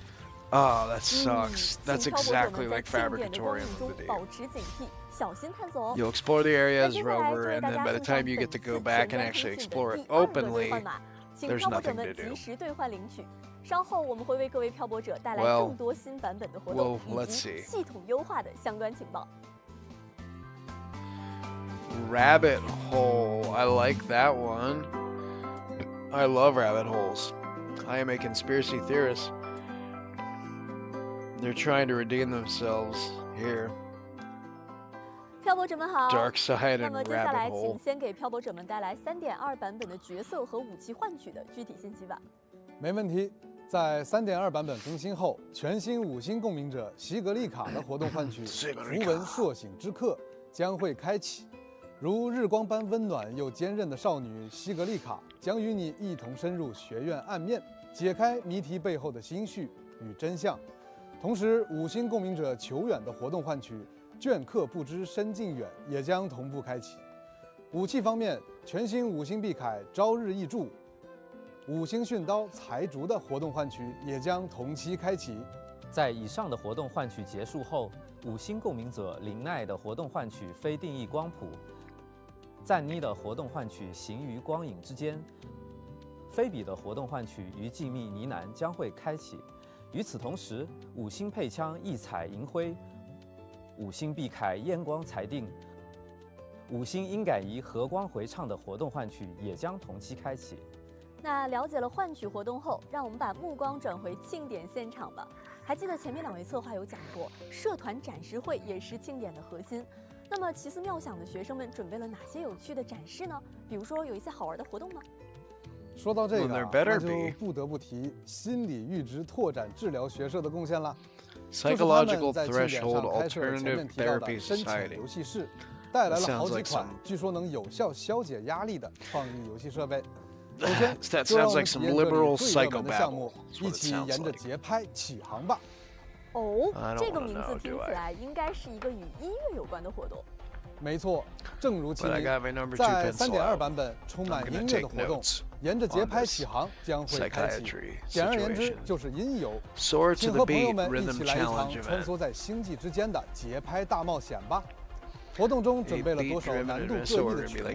Oh, that sucks. 请 That's 漂泊者们 exactly 在 like 庆典的光 Fabricatorium 影中 of the 保 Deep. 持警惕，小心探索哦。 You'll explore the area 那 as 接下来就 Rover, 为 and 大 then 家 by the 送上 time you 本 get to 次 go 前 back 瞻 and 资 actually 讯的 explore it 第2个兑 openly, 换码，请 there's 漂泊者 nothing to 们 do. 及时兑换领取。稍后我们会为各位漂泊者带来 Well, 更多新版本的活动 well, 以 let's 及 see. 系统优化的相关情报。Rabbit hole. I like that one. I love rabbit holes. I am a conspiracy theorist. They're trying to redeem themselves here. 漂泊者们好。 Dark side 那 and 么接下 rabbit 来，请 hole. 先给漂泊者们带来3.2版本的角色和武器换取的具体信息吧。没问题。在3.2版本更新后，全新5星共鸣者西格丽卡的活动换取符文朔醒之刻将会开启。如日光般温暖又坚韧的少女西格丽卡将与你一同深入学院暗面，解开谜题背后的心绪与真相。同时，5星共鸣者求远的活动换取镌刻不知深近远也将同步开启。武器方面，全新5星碧铠朝日翼柱、5星训刀财竹的活动换取也将同期开启。在以上的活动换取结束后，5星共鸣者林奈的活动换取非定义光谱，赞妮的活动换取行于光影之间，菲比的活动换取于静谧呢喃将会开启。与此同时，5星配枪异彩银辉、5星碧铠烟光裁定、5星音感仪和光回唱的活动换取也将同期开启。那了解了换取活动后，让我们把目光转回庆典现场吧。还记得前面2位策划有讲过，社团展示会也是庆典的核心。那么奇思妙想的学生们准备了哪些有趣的展示呢？比如说有一些好玩的活动吗？说到这个，那就不得不提心理阈值拓展治疗学社的贡献了。Psychological 就是他们在庆典 threshold 上开设了前面 alternative 提到的 therapy 深潜 society. 游戏室，带来了好 Sounds 几 like 款 some- 据说能有效消解压力的创意游戏设备。首先， That 就让 sounds 我们 like 体 some 验这 liberal 里最热门的项 psychobabble. 目， That's 一 what it 起 sounds 沿着 like. 节拍起航吧。哦 I，don't 这个 wanna 名字 know, 听 do 起 I? 来应该是一个与音乐有关的活动。没错，正如其 But I 名， got my number 2在 pencil 3.2 out. 版本充满 I'm gonna 音乐的 take 活动 notes，沿着节 on 拍 this 起航将会开启。 psychiatry 简而言之 situation. 就是音游。 Sword 请 to 和 the 朋友 beat 们一 rhythm 起来一场 challenge 穿 event. 梭在星际之间的节拍大冒险吧！活动中准备了多首难度各异的曲目，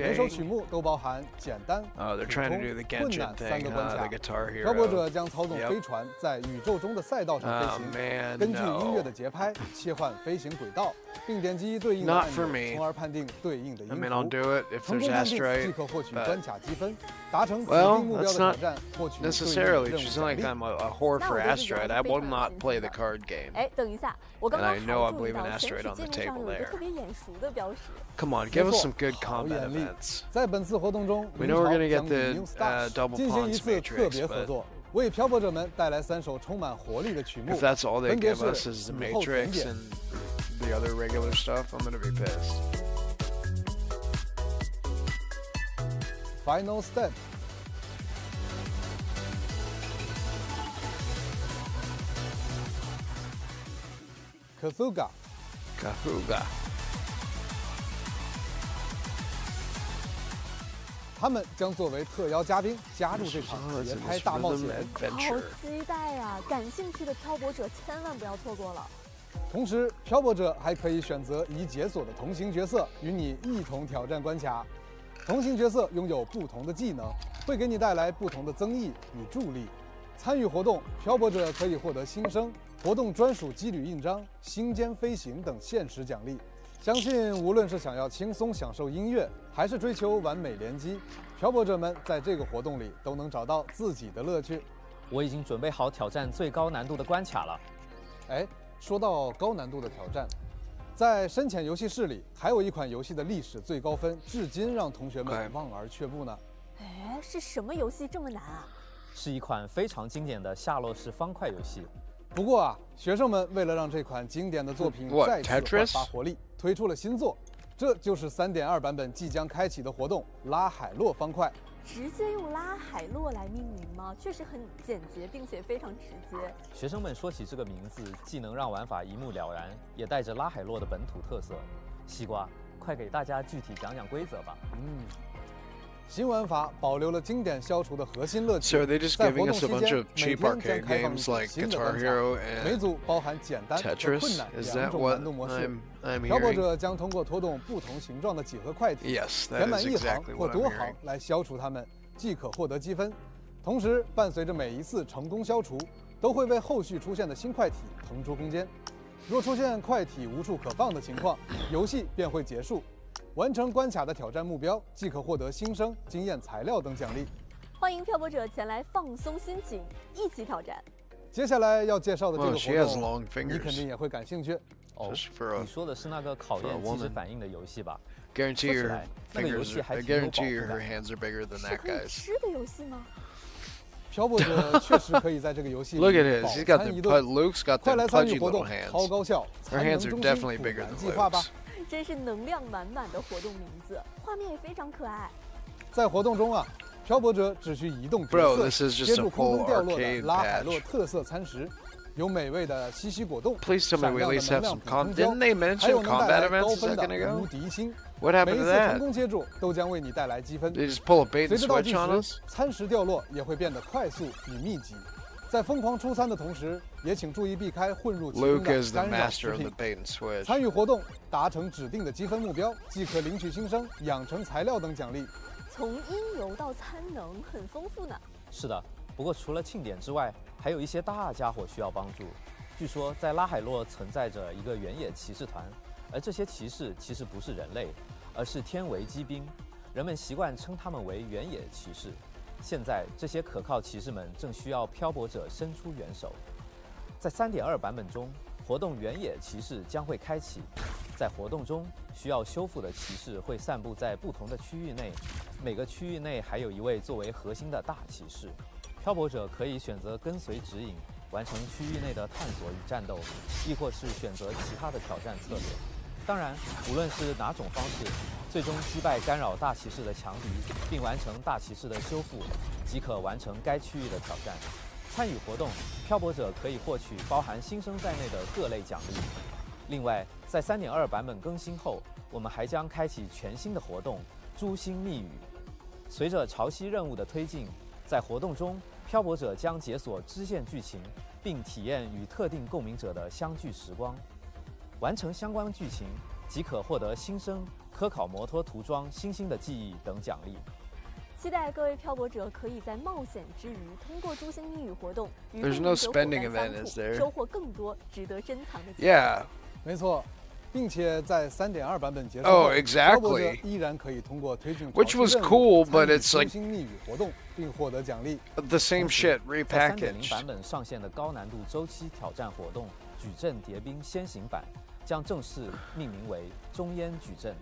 每首曲目都包含简单、 They're 普 trying to 通 do the、困 Genshin 难3 thing, 个关 the 卡。 guitar 漂泊 hero. 者将操纵 Yep. 飞船在宇宙中的赛道上飞 Oh 行， man, 根据音乐 no. 的节拍切换飞行轨道，并点击对应的 Not 按 for 钮， me. 从而判定对应的 I 音 mean, I'll 符。 do it if 成 there's 功判定即 asteroid. 可获取 but 关卡积分，达成指 Well, 定目标 that's 的 not 挑战，获取对应的 necessarily. 任务 It's 奖 not like 励。 I'm a whore for 那我就是觉 asteroid. 得 I 非 will 常有 not 信 play 心 the 的。 card game. 哎，等一下，我刚 And 刚 I know I 还注意 believe 到 an 前 asteroid 史 on the 界面上 table 有一个 there. 特别眼熟的标识。 Come on, give 没 us 错 some good 好 combat 眼力 events. 在本次活动中， We 明 know we're 朝 gonna 将 get 与 the New Stars double 进行一 Ponds 次特 Matrix, 别合 but 作，为漂泊者们带来3首充满活力的曲目 if，that's all they 分别 give 是 us is the 午后甜 Matrix 点、 and the other regular stuff, I'm gonna be pissed. Final Step。Kazuga， Kahuga. 他们将作为特邀嘉宾加入这场节拍大冒险。好期待啊！感兴趣的漂泊者千万不要错过了。同时，漂泊者还可以选择已解锁的同行角色，与你一同挑战关卡。同行角色拥有不同的技能，会给你带来不同的增益与助力。参与活动，漂泊者可以获得新生、活动专属机旅印章、星间飞行等限时奖励。相信无论是想要轻松享受音乐，还是追求完美联机，漂泊者们在这个活动里都能找到自己的乐趣。我已经准备好挑战最高难度的关卡了。哎，说到高难度的挑战，在深潜游戏室里，还有一款游戏的历史最高分，至今让同学们望而却步呢。哎，是什么游戏这么难啊？是一款非常经典的下落式方块游戏。不过啊，学生们为了让这款经典的作品再次焕发活力，推出了新作，这就是3.2版本即将开启的活动——拉海洛方块。直接用拉海洛来命名吗？确实很简洁，并且非常直接。学生们说起这个名字，既能让玩法一目了然，也带着拉海洛的本土特色。西瓜，快给大家具体讲讲规则吧。新玩法保留了经典消除的核心乐趣。 So are they just 在 giving 活动 us 期 a bunch 间， of 每 cheap 天将 arcade 开放一 games 组 like 新的 Guitar 关卡， Hero 每 and 组包含简单和 Tetris? 困难Is 2 that 种 what 难度模式。 I'm 漂泊 hearing? 者将通过拖动不同形状的几何块体， Yes, 填 that 满 is 一行 exactly 或 what I'm 多行 hearing. 来消除它们，即可获得积分。同时，伴随着每一次成功消除，都会为后续出现的新块体腾出空间。若出现块体无处可放的情况，游戏便会结束。完成关卡的挑战目标，即可获得新生、经验材料等奖励。欢迎漂泊者前来放松心情，一起挑战。接下来要介绍的这个 Well, she has 活 long 动，你肯 fingers. 定也会感兴趣。哦 Just for a- 你说的是那个考 for a 验即时 woman. 反应的游戏吧？ Guarantee 说起 your 来，那个游 fingers. 戏还 I 挺有保 guarantee 护 her 感。 hands are bigger than 是 that 可以 guy's. 吃的游戏吗？漂泊者确实可以在这个游戏里 Look at his. 饱 He's got 餐 the 一顿。 Luke's got 快 the 来参与 pudgy 活 little 动，超 hands. 高效， Her 才能 hands are 中心 definitely 古 bigger 然 than 计划吧。 Luke's. 真是能量满满的活动名字，画面也非常可爱。在活动中啊，漂泊者只需移动角 Bro, 色， this is just 接 a 住空 full 中掉落的 arcade 拉海洛 patch. 特色餐食，有美味的西西果冻， Please tell me 闪 we 亮 at 的 least 能 have 量 some 补充 con. 胶， Didn't they 还有 mention 能带 combat 来高 events a 分的 second 无 ago? 敌星。 What 每 happened 一 to 次成 that? 功接住都将为你带来积分。 They just pull a bait 随 and 着倒计 switch on 时 us?，餐食掉落也会变得快速与密集。在疯狂出餐的同时，也请注意避开混入其中 Luke 的 is the 干扰 master 食 of the 品。 bait and switch. 参与活动，达成指定的积分目标，即可领取新生、养成材料等奖励。从音游到餐能，很丰富呢。是的，不过除了庆典之外，还有一些大家伙需要帮助。据说在拉海洛存在着一个原野骑士团，而这些骑士其实不是人类，而是天维机兵，人们习惯称他们为原野骑士。现在这些可靠骑士们正需要漂泊者伸出援手。在 3.2 版本中，活动原野骑士将会开启。在活动中，需要修复的骑士会散布在不同的区域内，每个区域内还有一位作为核心的大骑士。漂泊者可以选择跟随指引，完成区域内的探索与战斗，亦或是选择其他的挑战策略。当然，无论是哪种方式，最终击败干扰大骑士的强敌，并完成大骑士的修复，即可完成该区域的挑战。参与活动，漂泊者可以获取包含新生在内的各类奖励。另外，在 3.2 版本更新后，我们还将开启全新的活动——诛心密语。随着潮汐任务的推进，在活动中，漂泊者将解锁支线剧情，并体验与特定共鸣者的相聚时光。完成相关剧情，即可获得新生、科考摩托涂装、新兴的记忆等奖励。期待各位漂泊者可以在冒险之余，通过诛心密语活动与 There's 共 no 鸣者伙 spending 伴 event, 相 is 处， there? 收获更多值得珍藏的。 Yeah. 没错，并且在 3.2 版本结束 Oh, 后， exactly. 漂泊者依然可以通过推进 Which was 潮汐任务 cool, 参 but 与 it's 诛 like 心密语活动，并获得奖励。 the same shit 在 3.0 repackaged. 版本上线的高难度周期挑战活动——矩阵叠冰先行版，将正式命名为中烟矩阵。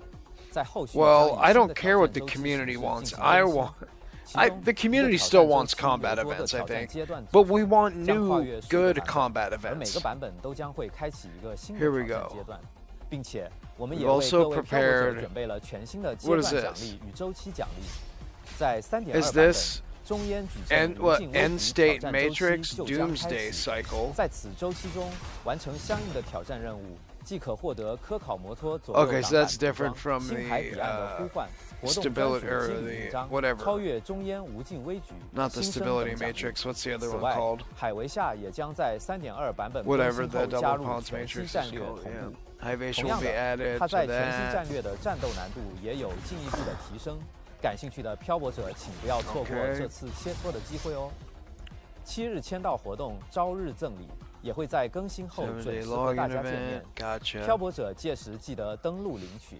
在后续 Well, 将以 I 新 don't 的 care 挑 what 战 the 周期 community 形式 wants. 进行 I 更新 want. 其 I 中 the 一个 community 挑 still 战周 wants 期由 combat 多个 events, I 挑战 think. 阶段组 But 成 we want 将跨 new 越数个 good 版本 combat 而每个 events. 版本都将会开启一个新的 Here we 挑战 go. 阶段，并且我们也 We've 为 also 各位漂泊者 prepared- 准备了全新的阶 What 段 is 奖 this? 励与周期奖励。在 3.2 Is 版本 this 中烟矩阵 End 无 what 尽微 end 服挑 state 战周期 matrix 就将开 doomsday 启。 cycle? 在此周期中完成相应的挑战任务，即可获得科考摩托左右 Okay, 挡 so 板 that's 涂 different 装 from 星海彼岸的呼唤、活动专属 stability 机 or 密 the 印章、 whatever. 超越中烟无尽危局、 Not the 新生 stability 等奖励 matrix. What's the other 此 one 外 called?，海维夏也将在 3.2 版本更 Whatever 新 the 后加 double 入 ponds 全息 matrix 战 is 略 called. 同 Yeah. 步。 High base 同 will 样 be 的， added 它 to 在全息 that. 战略的战斗难度也有进一步的提升。感兴趣的漂泊者，请不要错过 OK 这次切磋的机会哦。7日签到活动朝日赠礼也会在更新后 7-day 准时和大 login 家见面 event.，Gotcha. 漂泊者届时记得登录领取。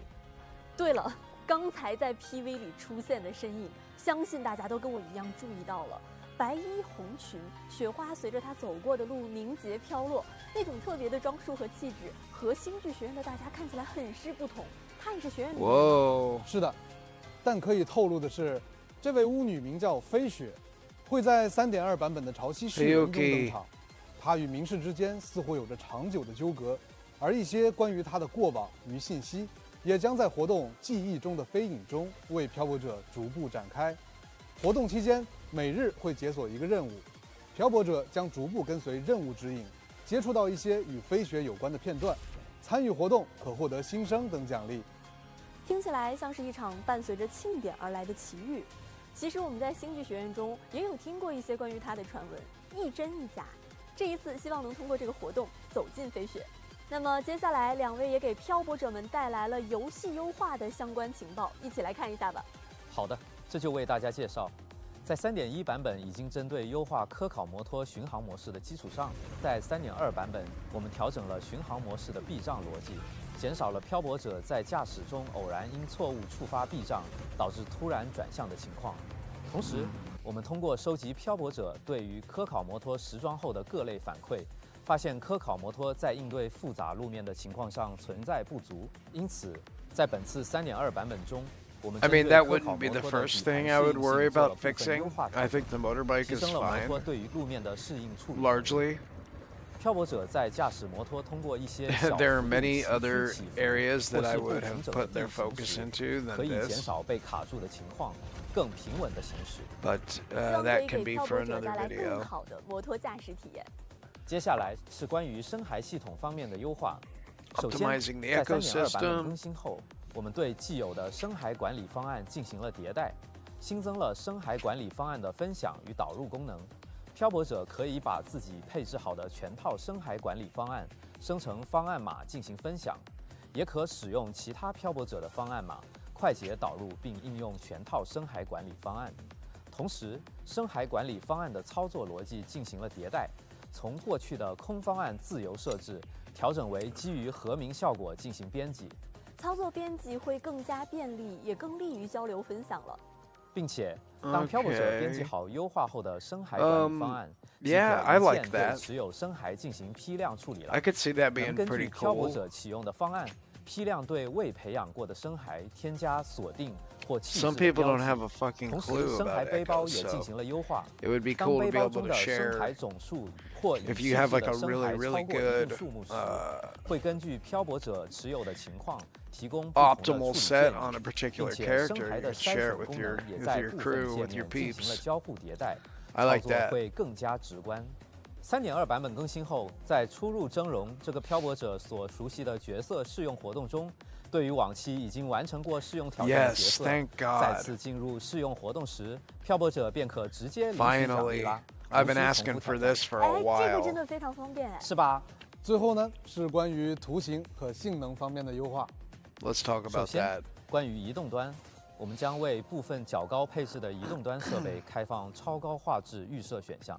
对了，刚才在 PV 里出现的身影，相信大家都跟我一样注意到了。白衣红裙，雪花随着他走过的路凝结飘落，那种特别的装束和气质，和星剧学院的大家看起来很是不同。她也是学院里面的 Whoa. 是的，但可以透露的是，这位巫女名叫飞雪，会在 3.2 版本的潮汐序言中登场。她与明世之间似乎有着长久的纠葛，而一些关于她的过往与信息，也将在活动记忆中的飞影中为漂泊者逐步展开。活动期间，每日会解锁一个任务，漂泊者将逐步跟随任务指引，接触到一些与飞雪有关的片段。参与活动可获得新生等奖励。听起来像是一场伴随着庆典而来的奇遇。其实我们在星剧学院中也有听过一些关于它的传闻，一真一假。这一次希望能通过这个活动走进飞雪。那么接下来两位也给漂泊者们带来了游戏优化的相关情报，一起来看一下吧。好的，这就为大家介绍。在3.1版本已经针对优化科考摩托巡航模式的基础上，在3.2版本我们调整了巡航模式的避障逻辑，减少了漂泊者在驾驶中偶然因错误触发避障导致突然转向的情况。同时，我们通过收集漂泊者对于科考摩托时装后的各类反馈，发现科考摩托在应对复杂路面的情况上存在不足，因此在本次3.2版本中，我们 I 针 mean, 对 that 科考 wouldn't be 摩 the 托的 first 底盘 thing I would 适应 worry 性做了 about 部分 fixing. 优化 I 调 think 整 the motorbike 提 is 升了摩 fine, 托对于路面的适应处理。 largely. 漂泊者在驾驶摩托通过一些小 There are 幅度 many 起伏 other 起伏 areas 或 that I 是不 would 平 have 整的 put 地 their 形 focus 时， into 可 than 以减 this, 少被卡住的情况，更平稳地行驶。 but 希望可 that 以 can 给 be 漂 for 泊者 another 带来更 video. 好的摩托驾驶体验。接下来是关于深海系统方面的优化。首先， Optimizing the 在3.2版本 ecosystem. 更新后，我们对既有的深海管理方案进行了迭代，新增了深海管理方案的分享与导入功能。漂泊者可以把自己配置好的全套深海管理方案生成方案码进行分享，也可使用其他漂泊者的方案码，快捷导入并应用全套深海管理方案。同时，深海管理方案的操作逻辑进行了迭代，从过去的空方案自由设置，调整为基于和鸣效果进行编辑。操作编辑会更加便利，也更利于交流分享了。并且，当漂泊者编辑好优化后的深海管理方案，即 yeah, I 可一 like 键对 that. 持有深海进行批量处理了。 I could see that 能 being 根据 pretty 漂泊 cool. 者启用的方案，批量对未培养过的深海添加锁定或弃置 Some 的 people 标 don't 记。 have a fucking 同时， clue 深海 about 背包 Echo, 也进 so 行了优化。 it would be 当 cool 背 to be 包 able 中 to 的深 share. 海总数或已 If 弃 you have 置 like 的 a 深 really, 海 really 超过一 good 定数目时， uh, 会根据漂泊者持有的情况提供不同的处 optimal 理 set 建 on a 议，并 particular 且深 character, 海 you 的 could 筛 share 选 it with 功 your 能也 with 在 your 部分 crew, 界 with your 面进行了 peeps. 交互迭代， I 操 like 作 that. 会更加直观。3.2版本更新后，在出入峥嵘这个漂泊者所熟悉的角色试用活动中，对于往期已经完成过试用条件的角 Yes, 色， thank 再 God. 次进入试用活动时，漂泊者便可直接领取奖励 Finally, 啦， I've 无 been 需重 asking 复 for 挑战 this for 哎， a 这个真 while. 的非常方便哎。是吧？最后呢，是关于图形和性能方面的优化。 Let's talk 首 about 先 that.，关于移动端，我们将为部分较高配置的移动端设备开放超高画质预设选项。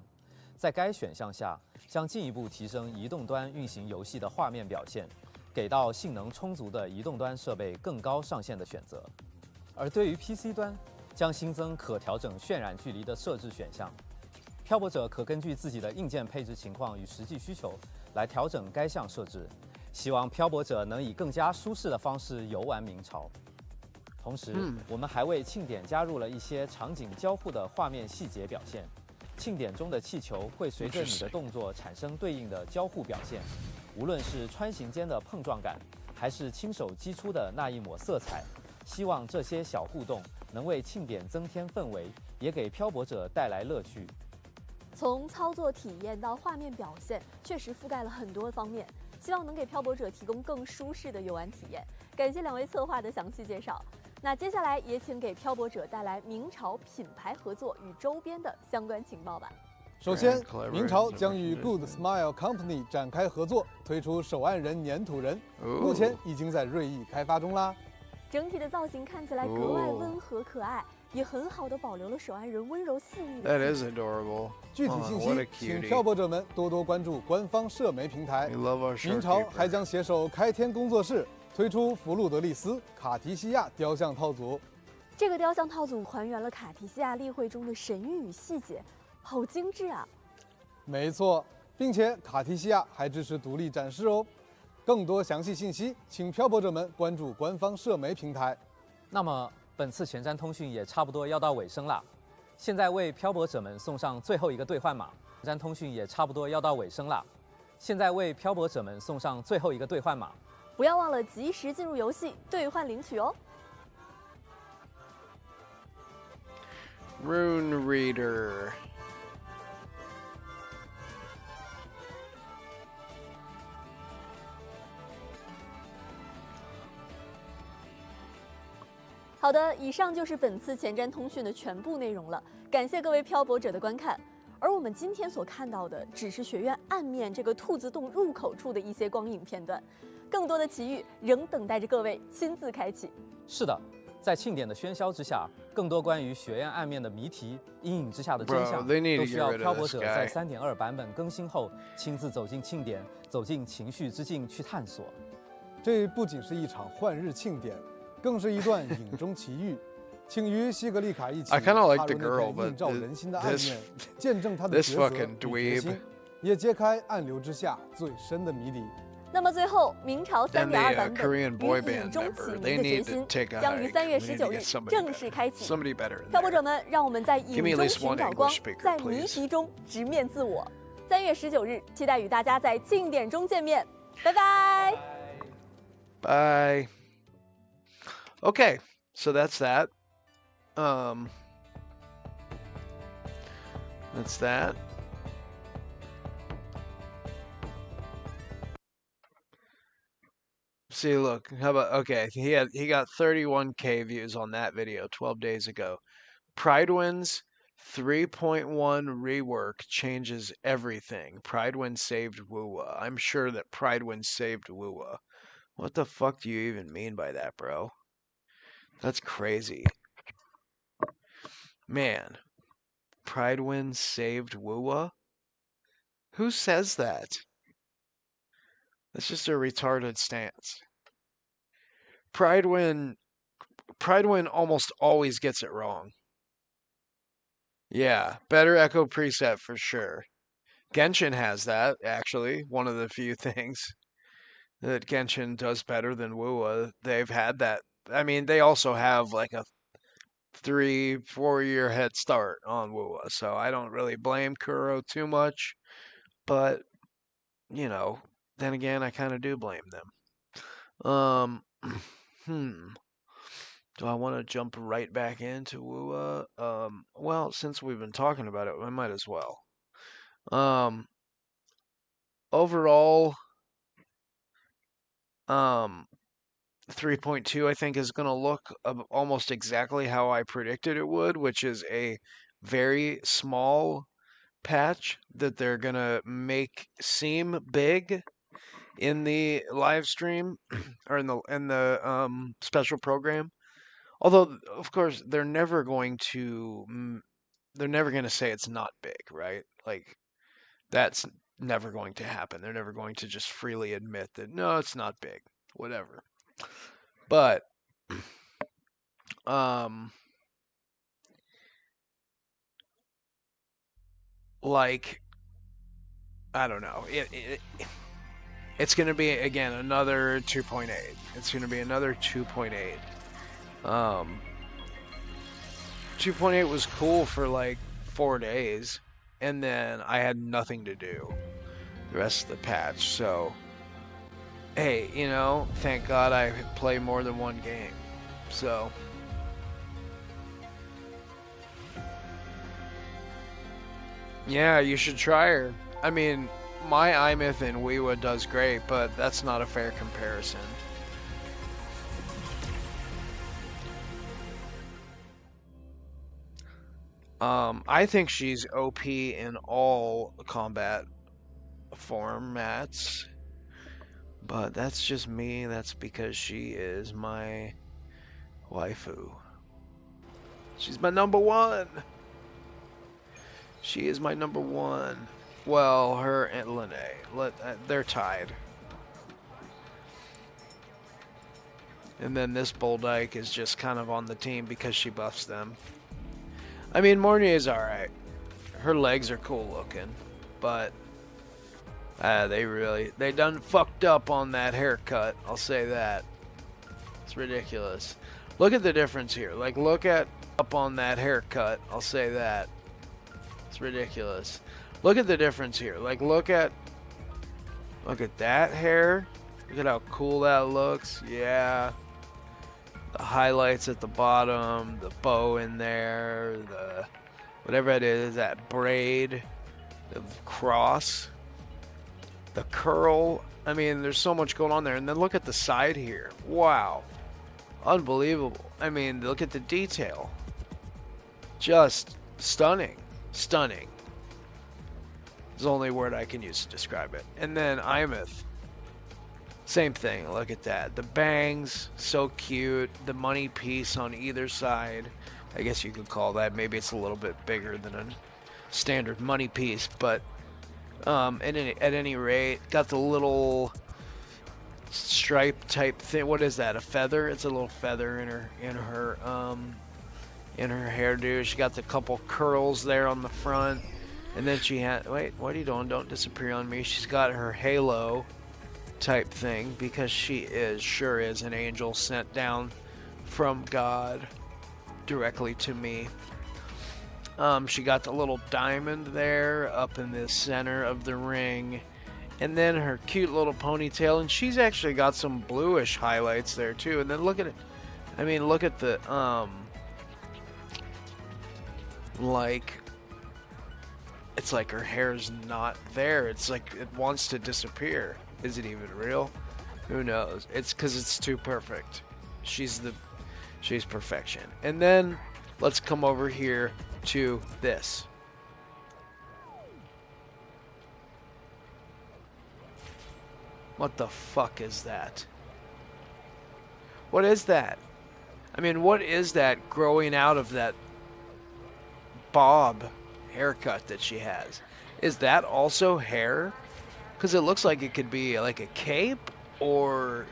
在该选项下，将进一步提升移动端运行游戏的画面表现，给到性能充足的移动端设备更高上限的选择。而对于 PC 端，将新增可调整渲染距离的设置选项。漂泊者可根据自己的硬件配置情况与实际需求来调整该项设置，希望漂泊者能以更加舒适的方式游玩明朝。同时，我们还为庆典加入了一些场景交互的画面细节表现。庆典中的气球会随着你的动作产生对应的交互表现，无论是穿行间的碰撞感，还是亲手击出的那一抹色彩。希望这些小互动能为庆典增添氛围，也给漂泊者带来乐趣。从操作体验到画面表现，确实覆盖了很多方面，希望能给漂泊者提供更舒适的游玩体验。感谢两位策划的详细介绍。那接下来也请给漂泊者带来明朝品牌合作与周边的相关情报吧。首先，明朝将与 Good Smile Company 展开合作，推出手按人粘土人，目前已经在锐意开发中啦。整体的造型看起来格外温和可爱，也很好的保留了手按人温柔细腻的 That 气 is 质。 adorable. 具体 Oh, 信 what a 息，请 cutie. 漂泊者们多多关注官方社媒平台 We。love our 明朝 shopkeeper. 还将携手开天工作室推出弗路德利斯卡提西亚雕像套组。这个雕像套组还原了卡提西亚例会中的神谕与细节，好精致啊！没错，并且卡提西亚还支持独立展示哦。更多详细信息，请漂泊者们关注官方社媒平台。那么，本次前瞻通讯也差不多要到尾声了。现在为漂泊者们送上最后一个兑换码。前瞻通讯也差不多要到尾声了。现在为漂泊者们送上最后一个兑换码。不要忘了及时进入游戏兑换领取哦。 Rune Reader. 好的，以上就是本次前瞻通讯的全部内容了。感谢各位漂泊者的观看。而我们今天所看到的，只是学院暗面这个兔子洞入口处的一些光影片段，更多的奇遇仍等待着各位亲自开启。是的，在庆典的喧嚣之下，更多关于雪焰暗面的谜题、阴影之下的真相， Bro, they need to 都需 get 要 rid of 漂泊 this 者 guy. 在3.2版本更新后亲自走进庆典，走进情绪之境去探索。这不仅是一场换日庆典，更是一段影中奇遇。请与西格丽卡一起 I 踏 kinda 入 like 那 the girl, 片 but 映照人心的暗 this 面，见证她的 this 抉择 fucking 与决 dweeb. 心，也揭开暗流之下最深的谜底。那么最后，明朝And 3.2 the 版本 Korean boy 与 band 影中启 member, 明 they 的决 need to 心 take a 将于 hike. 3月 We need to 19 get 日 somebody 正 better. 式开启。 Somebody better than 漂泊 that. 者们，让我们在 Give me 影 at 中 least 寻 one 找光 English，speaker, 在谜 please. 题中直面自我。3月19日，期待与大家在庆典中见面，拜拜。Bye. Okay, so that's that. That's that. See, look, how about, okay, he got 31K views on that video 12 days ago. Pridewinds 3.1 rework changes everything. Pridewind saved WuWa. I'm sure that Pridewind saved WuWa. What the fuck do you even mean by that, bro? That's crazy. Man, Pridewind saved WuWa? Who says that? That's just a retarded stance. Pridewind almost always gets it wrong. Yeah, better Echo preset for sure. Genshin has that, actually. One of the few things that Genshin does better than WuWa. They've had that. I mean, they also have like a 3-4 year head start on WuWa, so I don't really blame Kuro too much. But, you know, then again, I kind of do blame them. Do I want to jump right back into WuWa? Well, since we've been talking about it, I might as well. Overall, 3.2 I think is going to look almost exactly how I predicted it would, which is a very small patch that they're going to make seem big in the live stream or in the special program. Although, of course, they're never going to say it's not big, right? Like, that's never going to happen. They're never going to just freely admit that, no, it's not big, whatever. But, like, I don't know. It's going to be, again, another 2.8. It's going to be another 2.8. 2.8 was cool for like 4 days, and then I had nothing to do the rest of the patch. So, hey, you know, thank God I play more than one game. So, yeah, you should try her. I mean, my iMyth in WuWa does great, but that's not a fair comparison. I think she's OP in all combat formats, but that's just me. That's because she is my waifu. She's my number one. She is my number one. Well, her and Lene, they're tied. And then this Boldyke is just kind of on the team because she buffs them. I mean, Mornier's alright. Her legs are cool looking, but they done fucked up on that haircut. I'll say that. It's ridiculous. Look at the difference here. Like, look at up on that haircut. I'll say that. It's ridiculous. Look at the difference here. Like, look at that hair. Look at how cool that looks. Yeah. The highlights at the bottom, the bow in there, the whatever it is, that braid, the cross, the curl. I mean, there's so much going on there. And then look at the side here. Wow. Unbelievable. I mean, look at the detail. Just stunning. Stunning. Is the only word I can use to describe it. And then iMyth. Same thing. Look at that. The bangs, so cute. The money piece on either side. I guess you could call that. Maybe it's a little bit bigger than a standard money piece, but at any rate, got the little stripe type thing. What is that? A feather? It's a little feather in her hairdo. She got the couple curls there on the front, and then she had. Wait, what are you doing? Don't disappear on me. She's got her halo type thing because she sure is an angel sent down from God directly to me. She got the little diamond there up in the center of the ring, and then her cute little ponytail, and she's actually got some bluish highlights there too. And then look at it. I mean, look at the like, it's like her hair's not there. It's like it wants to disappear. Is it even real? Who knows? It's because it's too perfect. She's perfection. And then let's come over here to this. What the fuck is that? What is that? I mean, what is that growing out of that bob haircut that she has? Is that also hair? Because it looks like it could be like a cape or,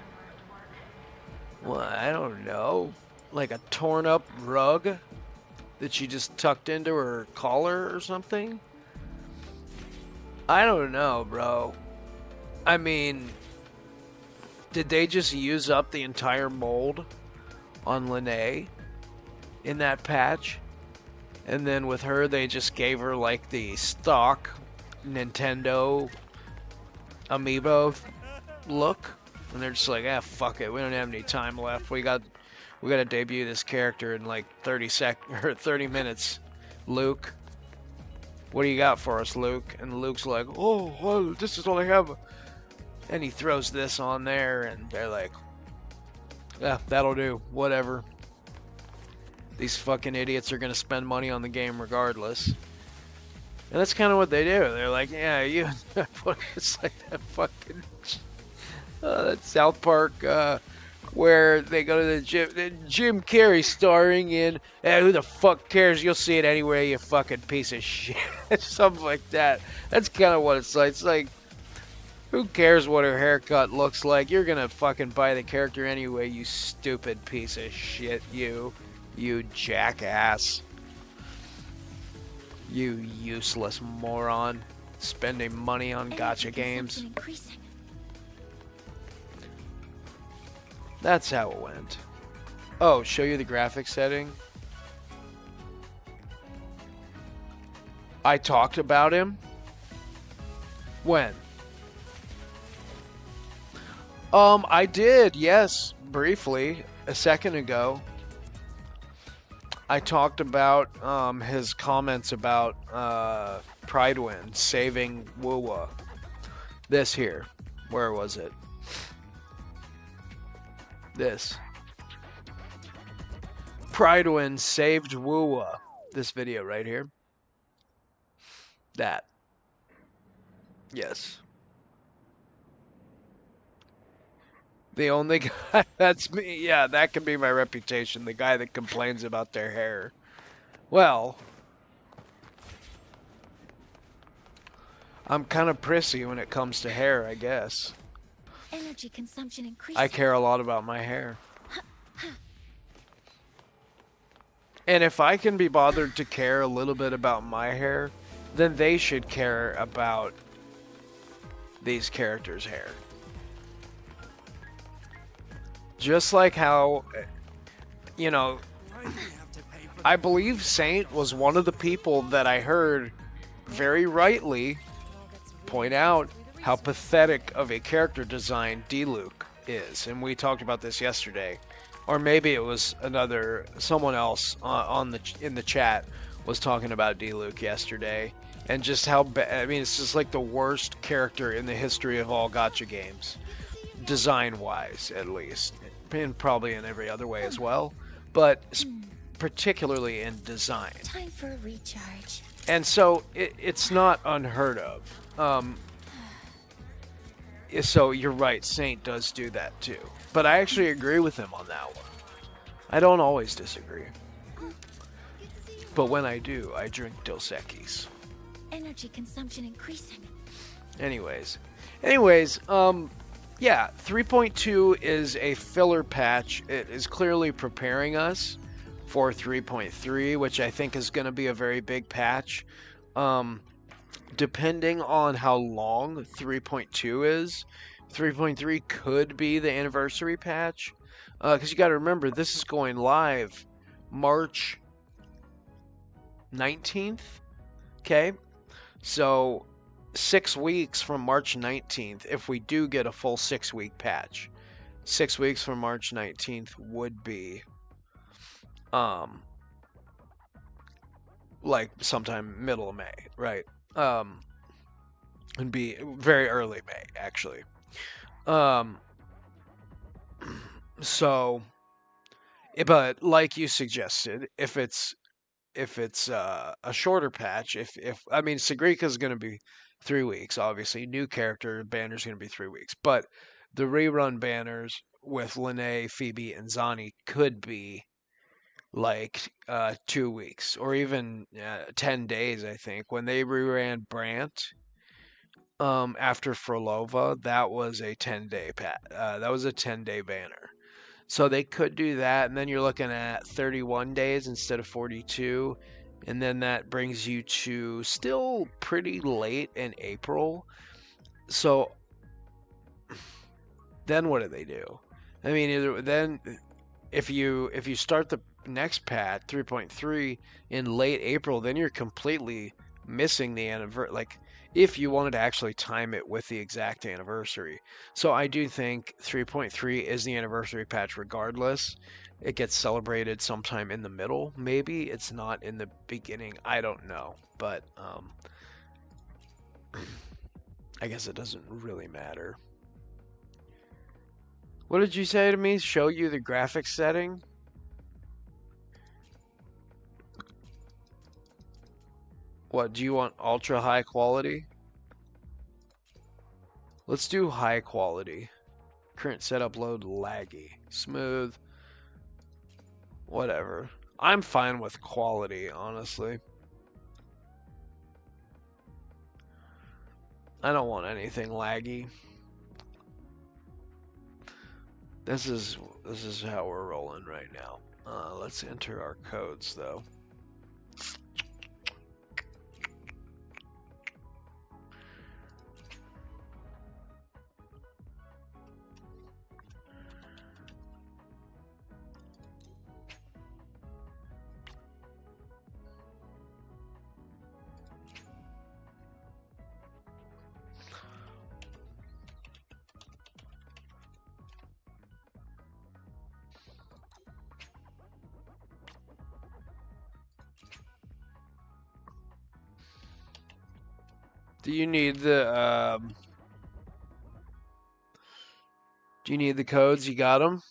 well, I don't know, like a torn up rug that she just tucked into her collar or something. I don't know, bro. I mean, did they just use up the entire mold on Linnea in that patch? And then with her, they just gave her like the stock Nintendo amiibo look, and they're just like, ah, fuck it, we don't have any time left. We got to debut this character in like 30 minutes. Luke, what do you got for us, Luke? And Luke's like, oh, well, this is all I have. And he throws this on there, and they're like, yeah, that'll do, whatever. These fucking idiots are gonna spend money on the game regardless. And that's kind of what they do. They're like, yeah, you. It's like that fucking that South Park where they go to the gym. Jim Carrey starring in. Who the fuck cares? You'll see it anyway, you fucking piece of shit. Something like that. That's kind of what it's like. It's like, who cares what her haircut looks like? You're gonna fucking buy the character anyway, you stupid piece of shit. You jackass. You useless moron, spending money on gacha games. That's how it went. Oh, show you the graphics setting. I talked about him. When? I did, yes, briefly, a second ago. I talked about his comments about Pridewind saving WuWa. This here. Where was it? This. Pridewind saved WuWa. This video right here. That. Yes. The only guy, that's me. Yeah, that can be my reputation. The guy that complains about their hair. Well, I'm kind of prissy when it comes to hair, I guess. Energy consumption increasing. I care a lot about my hair. And if I can be bothered to care a little bit about my hair, then they should care about these characters' hair. Just like how, you know, I believe Saint was one of the people that I heard very rightly point out how pathetic of a character design D-Luke is. And we talked about this yesterday. Or maybe it was someone else in the chat was talking about D-Luke yesterday. And just how I mean, it's just like the worst character in the history of all gacha games. Design-wise, at least. And probably in every other way as well. But particularly in design. Time for a recharge. And so it's not unheard of. So you're right, Saint does do that too. But I actually agree with him on that one. I don't always disagree. But when I do, I drink Dos Equis. Energy consumption increasing. Anyways, yeah, 3.2 is a filler patch. It is clearly preparing us for 3.3, which I think is going to be a very big patch. Depending on how long 3.2 is, 3.3 could be the anniversary patch. Because you got to remember, this is going live March 19th. Okay? So 6 weeks from March 19th, if we do get a full 6-week patch, 6 weeks from March 19th would be like sometime middle of May, right? It'd be very early May, actually. So, but like you suggested, if it's a shorter patch, if I mean Sagrika is going to be 3 weeks, obviously new character banner's going to be 3 weeks, but the rerun banners with Lene, Phoebe, and Zani could be like 2 weeks or even 10 days. I think when they reran Brant after Frolova, that was a 10-day that was a 10-day banner. So they could do that, and then you're looking at 31 days instead of 42, and then that brings you to still pretty late in April. So then what do they do? I mean, either then if you start the next patch 3.3 in late April, then you're completely missing the anniversary. Like if you wanted to actually time it with the exact anniversary. So I do think 3.3 is the anniversary patch regardless. It gets celebrated sometime in the middle. Maybe it's not in the beginning. I don't know. But I guess it doesn't really matter. What did you say to me? Show you the graphics setting? What, do you want ultra high quality? Let's do high quality. Current setup load laggy. Smooth. Whatever. I'm fine with quality, honestly. I don't want anything laggy. This is how we're rolling right now. Let's enter our codes though. Do you need the codes? You got them?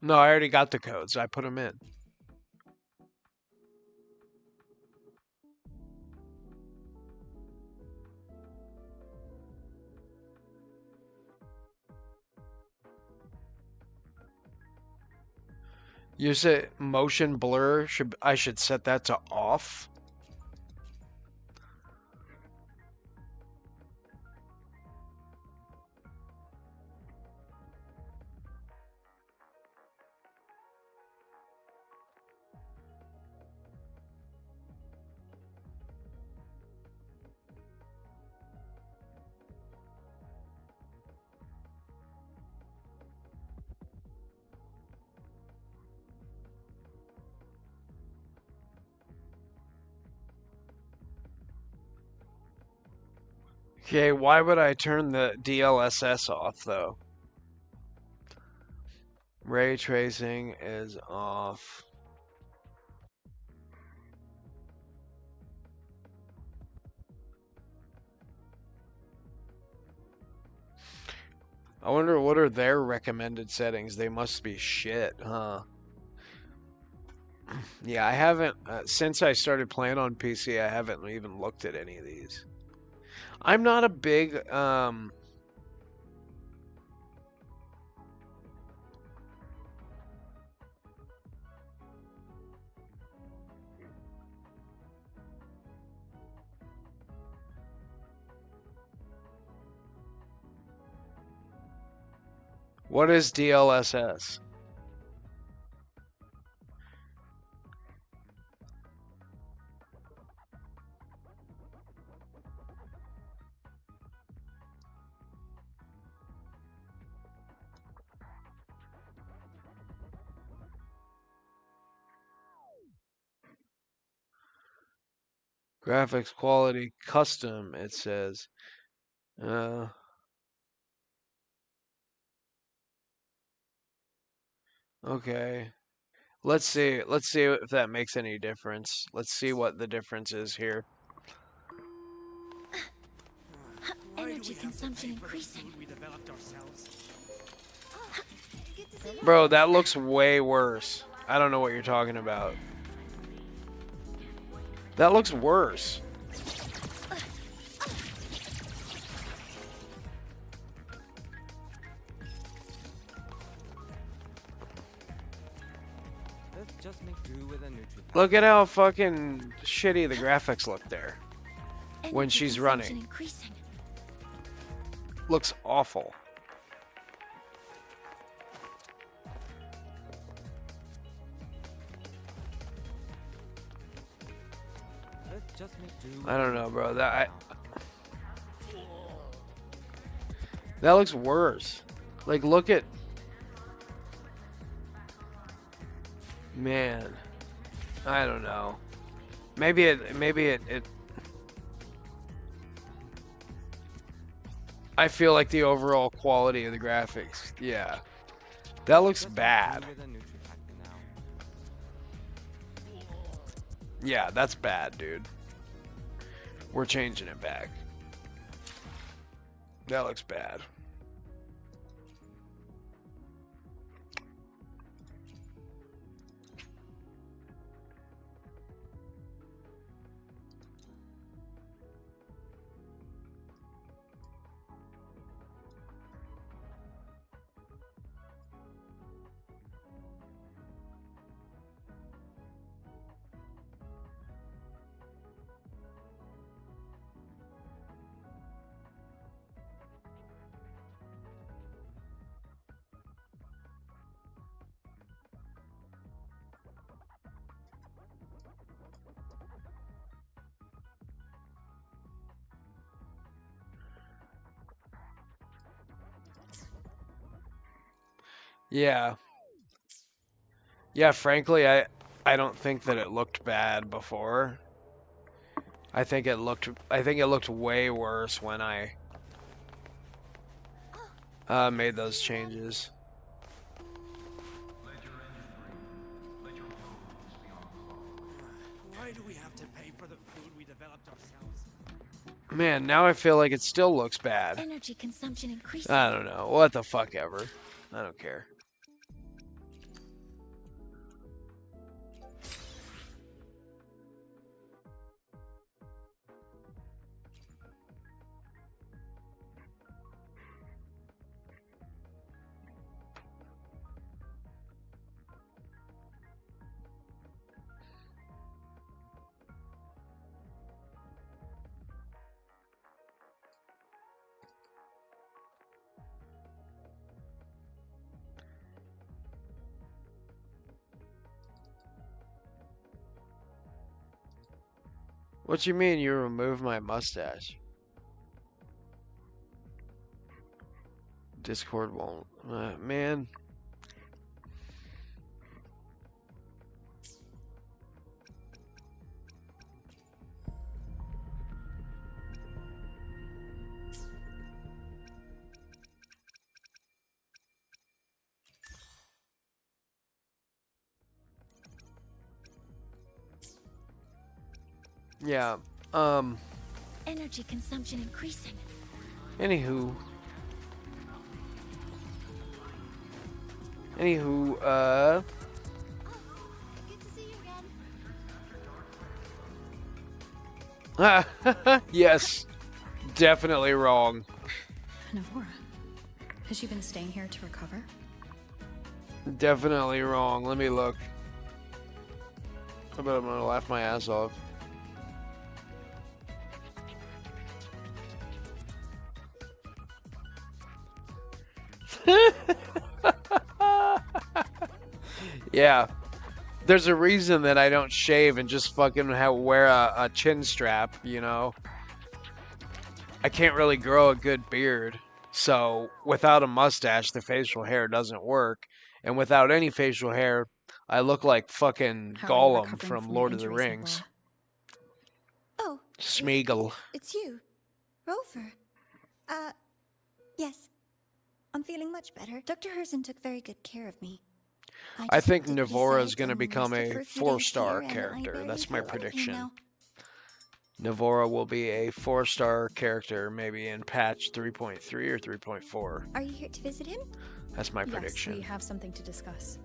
No, I already got the codes. I put them in. You said motion blur. I should set that to off? Okay, why would I turn the DLSS off though? Ray tracing is off. I wonder what are their recommended settings. They must be shit, huh? Yeah, I haven't since I started playing on PC. I haven't even looked at any of these. I'm not a big What is DLSS? Graphics quality custom, it says. Okay. Let's see if that makes any difference. Let's see what the difference is here. Energy consumption increasing. Bro, that looks way worse. I don't know what you're talking about. That looks worse. Look at how fucking shitty the graphics look there when she's running. Looks awful. I don't know, bro. That looks worse. Like, look at, man. I don't know. Maybe it. I feel like the overall quality of the graphics. Yeah, that looks bad. Yeah, that's bad, dude. We're changing it back. That looks bad. Yeah. Yeah, frankly, I don't think that it looked bad before. I think it looked way worse when I made those changes. Why do we have to pay for the food we developed ourselves? Man, now I feel like it still looks bad. Energy consumption increasing. I don't know. What the fuck ever. I don't care. What you mean you remove my mustache? Discord won't. Man. Yeah. Energy consumption increasing. Anywho. Anywho, Good to see you again. yes, definitely wrong. Navora, has she been staying here to recover? Definitely wrong. Let me look. I bet I'm gonna laugh my ass off. Yeah. There's a reason that I don't shave and just fucking wear a chin strap, you know? I can't really grow a good beard. So, without a mustache, the facial hair doesn't work. And without any facial hair, I look like fucking How are you Gollum recovering from from Lord your of the injuries, Rings. Oh, Smeagol. it's you, Rover. Yes. I'm feeling much better. Dr. Herson took very good care of me. I just think did what he Navora is said going to and become rested a for a few days 4-star here, and I character. barely That's my feel any pain prediction. now. Navora will be a 4-star character, maybe in patch 3.3 or 3.4. Are you here to visit him? That's my Yes, prediction. we have something to discuss.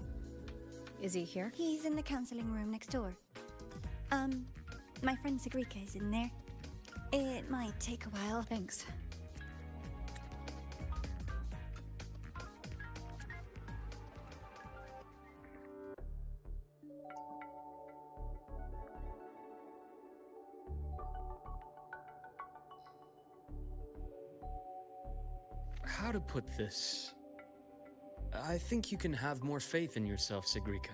Is he here? He's in the counseling room next door. My friend Sigrika is in there. It might take a while. Thanks. How to put this? I think you can have more faith in yourself, Sigrika.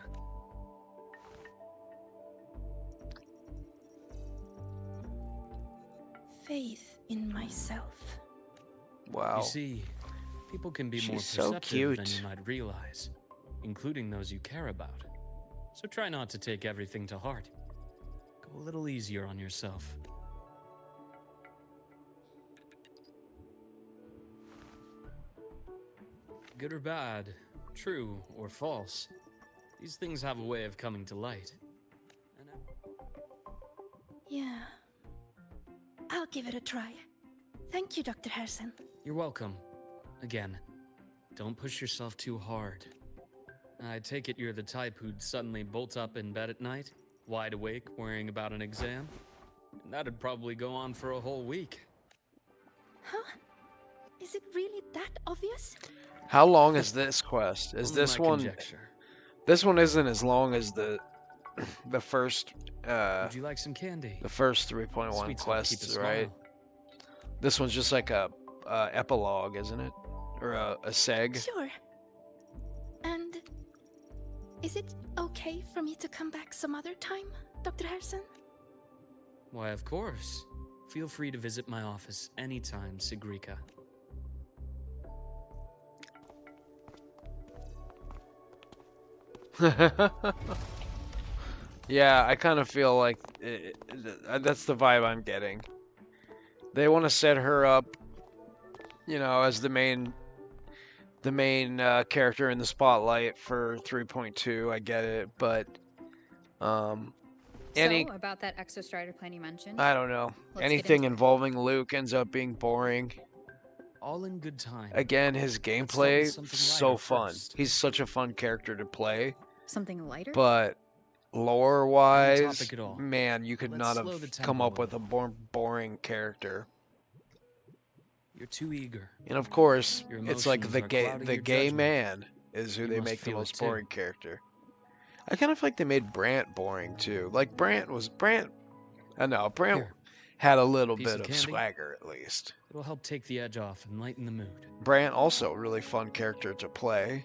Faith in myself. Wow. You see, people can be more She's so perceptive than cute. you might realize, including those you care about. So try not to take everything to heart. Go a little easier on yourself. Good or bad, true or false, these things have a way of coming to light. Yeah. I'll give it a try. Thank you, Dr. Herson. You're welcome. Again, don't push yourself too hard. I take it you're the type who'd suddenly bolt up in bed at night, wide awake, worrying about an exam? And that'd probably go on for a whole week. Huh? Is it really that obvious? How long is this quest? Is Only this my one? conjecture. This one isn't as long as the first Would you like some candy? the first 3.1 Sweets help keep a quests, right? smile. This one's just like a epilogue, isn't it? Or a seg? Sure. And is it okay for me to come back some other time, Dr. Herson? Why, of course. Feel free to visit my office anytime, Sigrika. Yeah, I kind of feel like that's the vibe I'm getting. They want to set her up, you know, as the main character in the spotlight for 3.2. I get it, but So, any about that Exostrider plan you mentioned? I don't know. Let's get Anything into it. involving Luke ends up being boring. All in good time. Again, his start with gameplay something so lighter fun. first. He's such a fun character to play, Something lighter? but Any lore-wise, topic at all. man, you could Let's not slow the have come tempo up a with a more boring character. You're too eager. And of course, Your it's like emotions the are gay clouding the your gay judgment. man is who You they must make the feel it most too. boring character. I kind of feel like they made Brant boring too. Like Brant. I know Brant Here. had a little Piece bit of of candy? swagger at least. It'll help take the edge off and lighten the mood. Brant also a really fun character to play,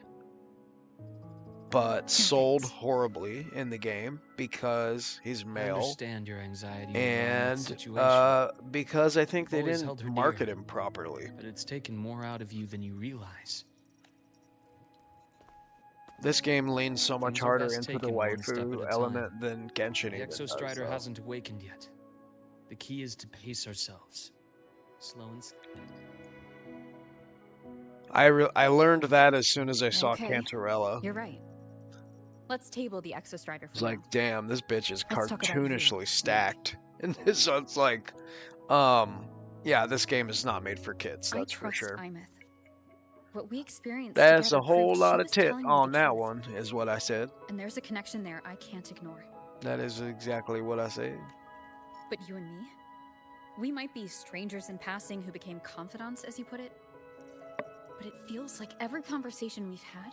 but sold thanks. horribly in the game because he's I male understand your anxiety over that and situation, because I think they You've always didn't held her market dear. him properly. but it's taken more out of you than you realize. This game leans so much Things are harder best into the taken one step at waifu a element than Genshin The even does, Exostrider though. hasn't awakened yet. The key is to pace ourselves. Slow and I learned that as soon as I saw Okay. Cantarella. You're right. Let's table the Exostrider for It's now. like, damn, this bitch is Let's talk about you, cartoonishly stacked. And so it's like, yeah, this game is not made for kids, I that's for trust sure. Imeth. What we experienced That's together a whole proved she lot of was tit telling me on the that truth. one, is what I said. And there's a connection there I can't ignore. That is exactly what I said. But you and me? We might be strangers in passing who became confidants, as you put it. But it feels like every conversation we've had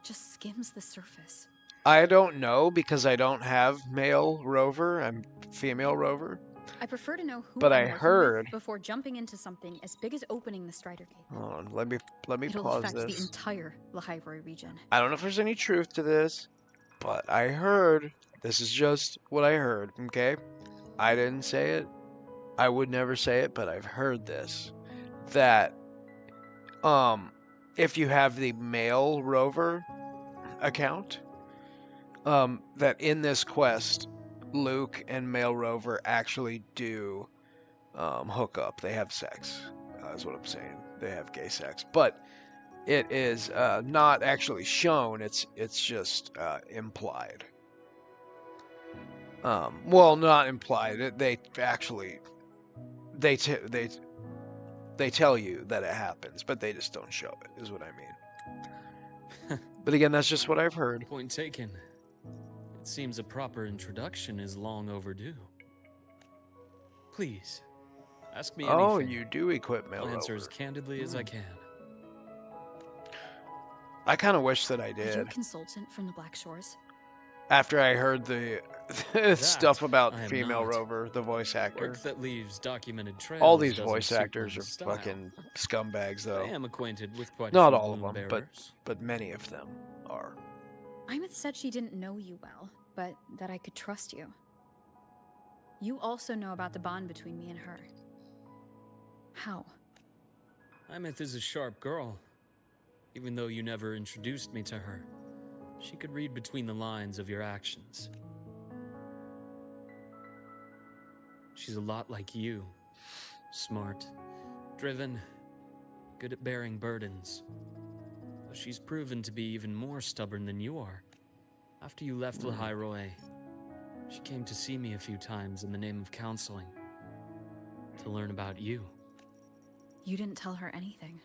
just skims the surface. I don't know because I don't have male rover. I'm female rover. I prefer to know who But I'm I working heard. with before jumping into something as big as opening the Strider Gate. Hold on, let me It'll pause affect the this. entire Lahairoi region. I don't know if there's any truth to this, but I heard. This is just what I heard. Okay, I didn't say it. I would never say it, but I've heard this. That if you have the male rover account, that in this quest, Luke and male rover actually do hook up. They have sex. Is what I'm saying. They have gay sex, but it is not actually shown. It's just implied. Well, not implied. They actually they tell you that it happens, but they just don't show it. Is what I mean. But again, that's just what I've heard. Point taken. It seems a proper introduction is long overdue. Please, ask me anything. Oh, you do equip male I'll answer rover. as candidly as I can. I kind of wish that I Are you did. a consultant from the Black Shores? After I heard the stuff about I am female not. Rover, the voice actor. Work that leaves documented trails. All these doesn't voice suit actors my are style. fucking scumbags, though. I am acquainted with quite Not a few all of balloon them, bearers. but many of them are. Imeth said she didn't know you well, but that I could trust you. You also know about the bond between me and her. How? Imeth is a sharp girl. Even though you never introduced me to her, she could read between the lines of your actions. She's a lot like you. Smart, driven, good at bearing burdens. But she's proven to be even more stubborn than you are. After you left Lahairoi, she came to see me a few times in the name of counseling. To learn about you. You didn't tell her anything.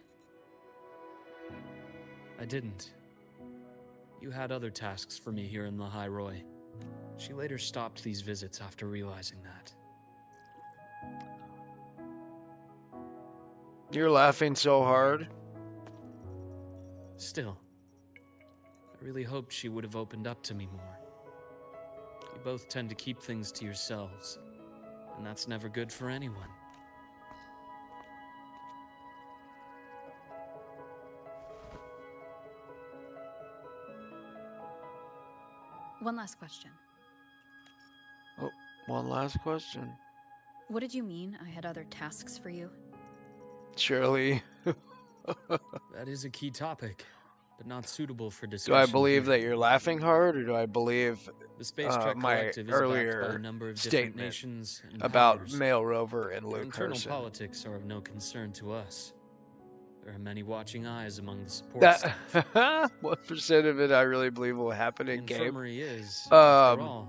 I didn't. You had other tasks for me here in Lahairoi. She later stopped these visits after realizing that. You're laughing so hard. Still, I really hoped she would have opened up to me more. You both tend to keep things to yourselves, and that's never good for anyone. One last question. Oh, one last question. What did you mean I had other tasks for you? Shirley, That is a key topic, but not suitable for do discussion. I believe here. that you're laughing hard, or do I believe The Space Trek my Collective is backed by a earlier number of different statement nations and about powers. male Rover and Their Luke internal Carson? politics are of no concern to us. There are many watching eyes among the support staff. That what percent of it I really believe will happen The in game? infirmary is, after all,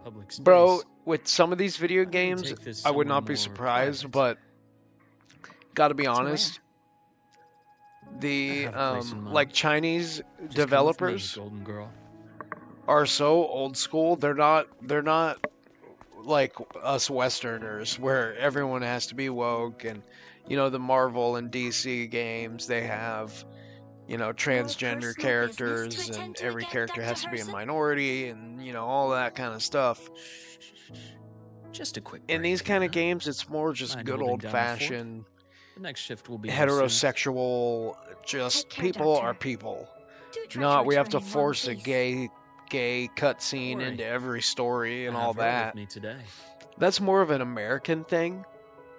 a public space. Bro, with some of these video Why don't we games, take this I would somewhere not be more surprised, private? but gotta be To honest, the I have a place in mind. like Chinese Just come with me, developers Golden Girl. are so old school. They're not like us Westerners where everyone has to be woke, and you know, the Marvel and DC games, they have, you know, transgender personal business to characters, attend and to every again, character Dr. has to be a Herson? minority, and you know, all that kind of stuff. Just a quick In break, these kind of huh? games, it's more just Mind good holding old down the fort? fashioned The next shift will be here soon. heterosexual, just Take care, people Doctor. are people. Do try Not we have to return in one force a piece. gay cutscene Don't worry. into every story and I all have her that. with me today. That's more of an American thing.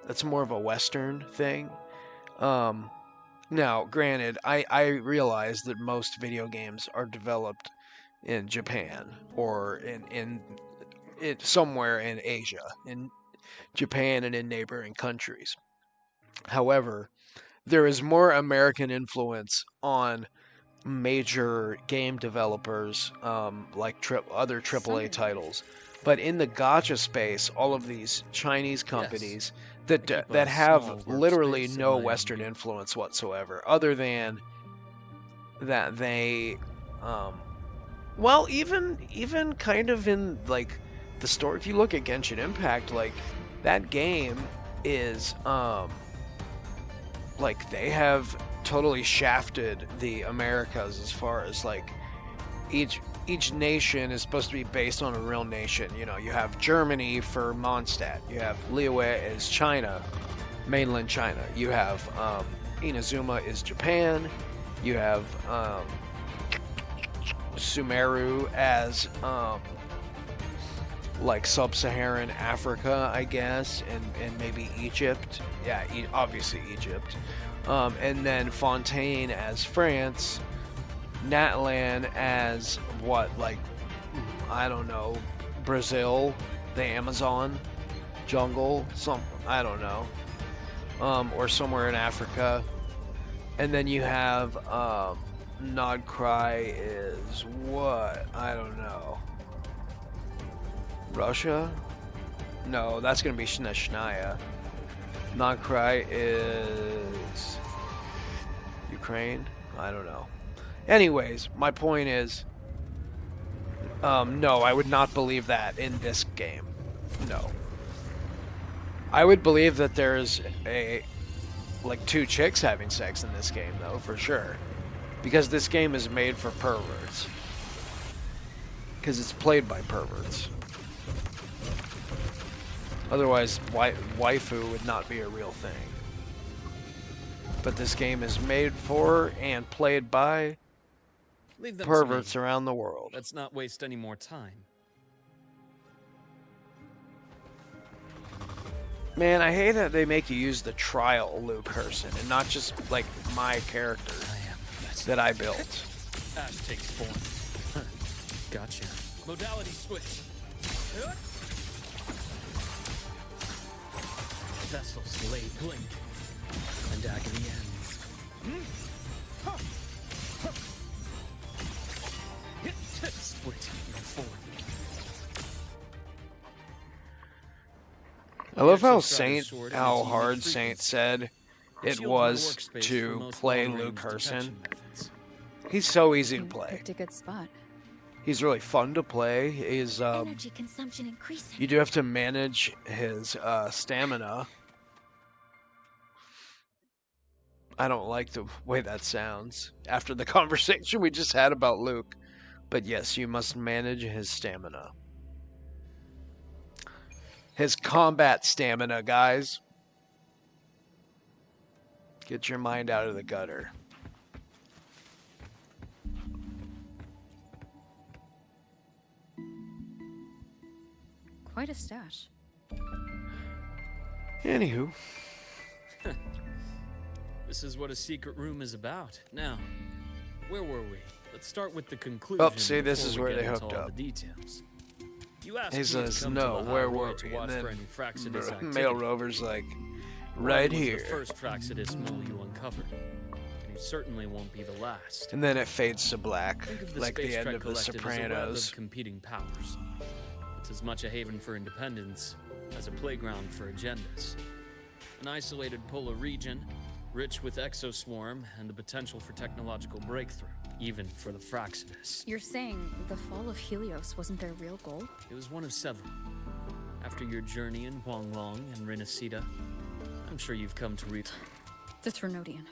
That's more of a Western thing. Now, granted, I realize that most video games are developed in Japan or in somewhere in Asia, in Japan and in neighboring countries. However, there is more American influence on major game developers, like other AAA titles. But in the gacha space, all of these Chinese companies I keep that a have small literally workspace in no my Western view. influence whatsoever, other than that they, well, even kind of in like the story. If you look at Genshin Impact, like that game is, like they have totally shafted the Americas as far as like each nation is supposed to be based on a real nation. You know, you have Germany for Mondstadt. You have Liyue as China, mainland China. You have Inazuma is Japan. You have Sumeru as like sub-Saharan Africa, I guess, and maybe Egypt. Yeah, obviously Egypt. And then Fontaine as France. Natlan as what, like, I don't know, Brazil, the Amazon jungle, I don't know, or somewhere in Africa. And then you have Nodcry is what? I don't know. Russia? No, that's gonna be Shnaya. Nodcry is Ukraine? I don't know. Anyways, my point is, no, I would not believe that in this game. No. I would believe that there's like 2 chicks having sex in this game, though, for sure. Because this game is made for perverts. Because it's played by perverts. Otherwise, waifu would not be a real thing. But this game is made for and played by Leave them perverts to me. around the world. Let's not waste any more time. Man, I hate that they make you use the trial Luke person and not just like my character that I built. Ash takes form. Gotcha. Modality switch. Vessels lay blink, and agony ends. Split in form. I love how hard Saint said it was to play Luke Herson. He's so easy to play. Picked a good spot. He's really fun to play. He's Energy consumption increasing. you do have to manage his stamina. I don't like the way that sounds after the conversation we just had about Luke. But yes, you must manage his stamina. His combat stamina, guys. Get your mind out of the gutter. Quite a stash. Anywho. This is what a secret room is about. Now, where were we? Let's start with the conclusion. Oh, see, this is before we where they get into hooked all up. The details. You asked He me to says, come no, to the where High were Road to we? watch And for any Fraxidus activity. Male Rover's like, One right was here. The first Fraxidus mole you uncovered. And he certainly won't be the last. And then it fades to black, Think of the like the Space end Trek of The Collective as a web Sopranos. of competing powers. It's as much a haven for independence as a playground for agendas. An isolated polar region, rich with exoswarm and the potential for technological breakthrough, even for the Fraxidus. You're saying the fall of Helios wasn't their real goal? It was one of several. After your journey in Huanglong and Renacida, I'm sure you've come to read. The Threnodian.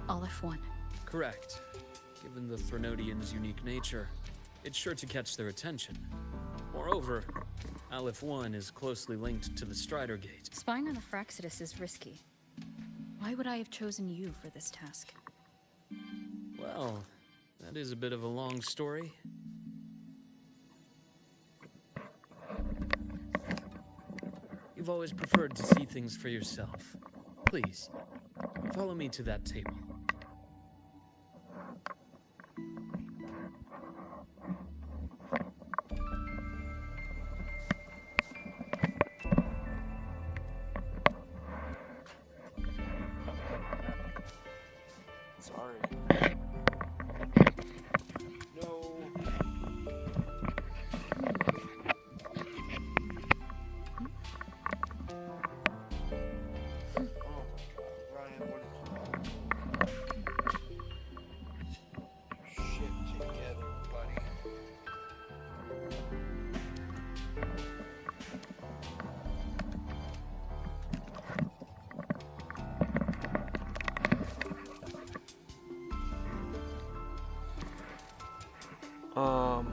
Aleph 1. Correct. Given the Threnodian's unique nature, it's sure to catch their attention. Moreover, Aleph 1 is closely linked to the Strider Gate. Spying on the Fraxidus is risky. Why would I have chosen you for this task? Well, that is a bit of a long story. You've always preferred to see things for yourself. Please, follow me to that table. Sorry. No. Um.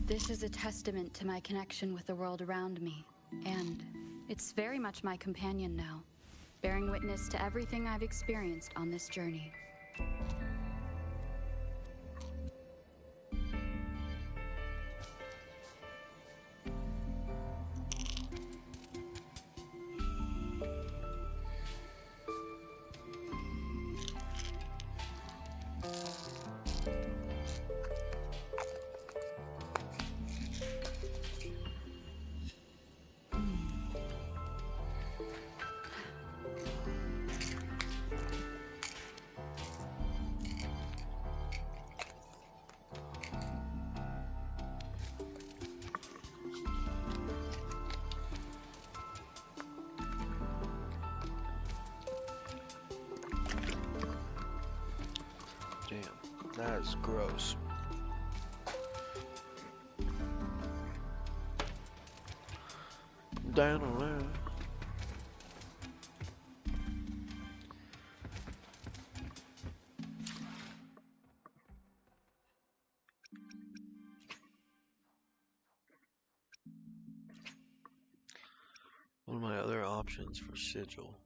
This is a testament to my connection with the world around me, and it's very much my companion now, bearing witness to everything I've experienced on this journey. Damn, that is gross. Down around. What are my other options for sigil?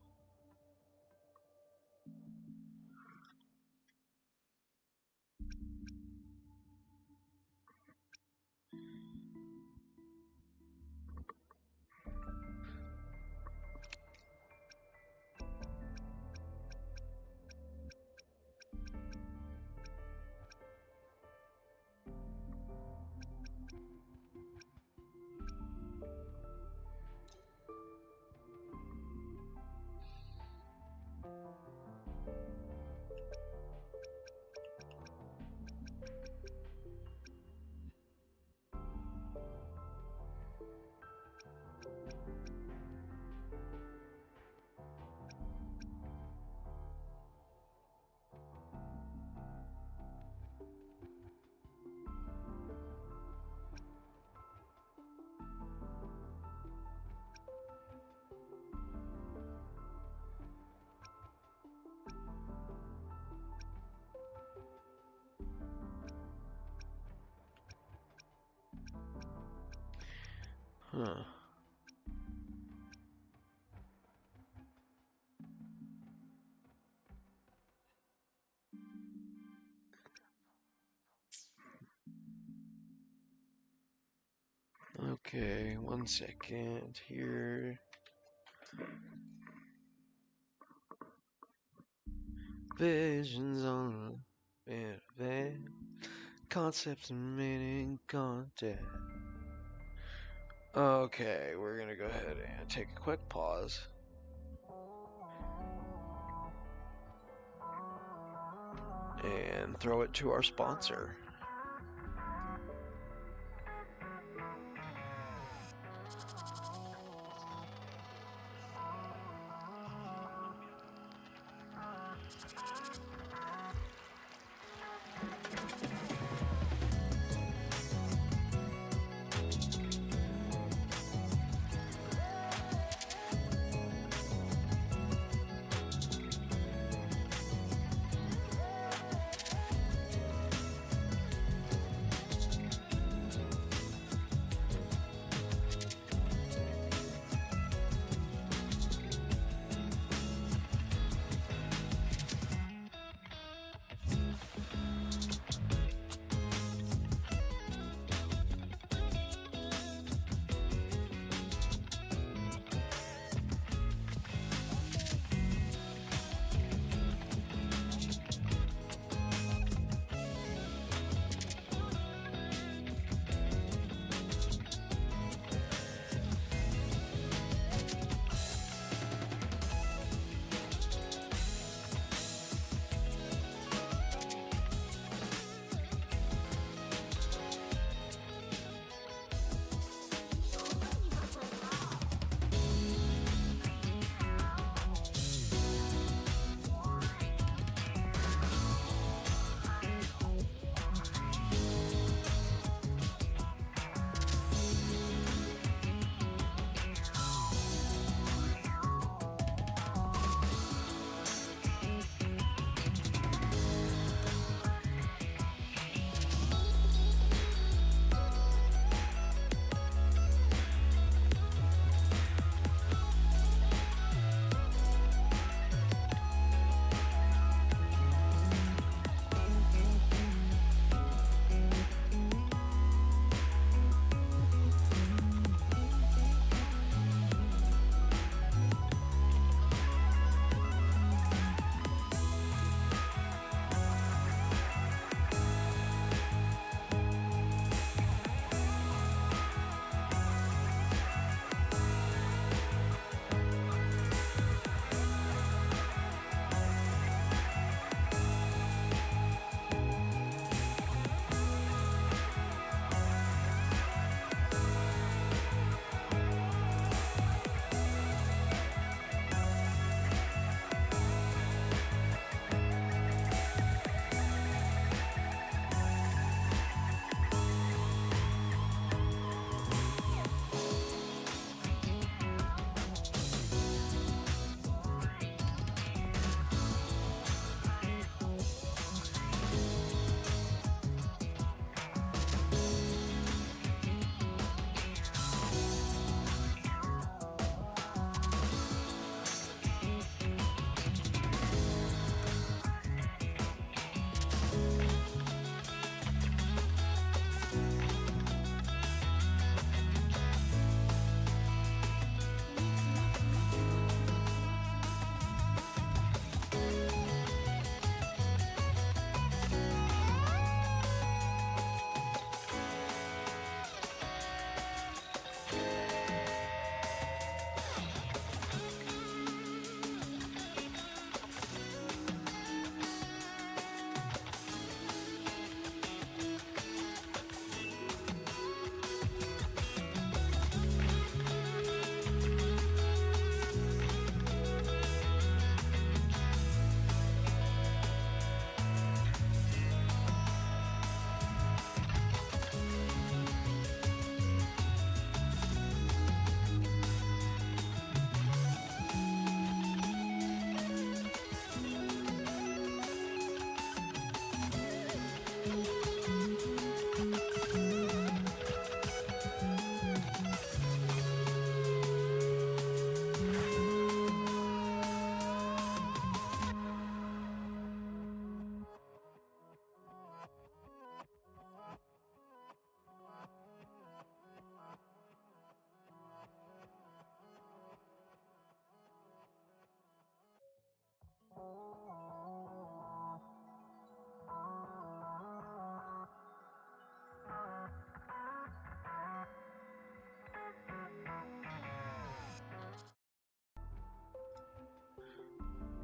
Huh. Okay, 1 second here. Visions on a concepts and meaning content. Okay, we're gonna go ahead and take a quick pause. And throw it to our sponsor.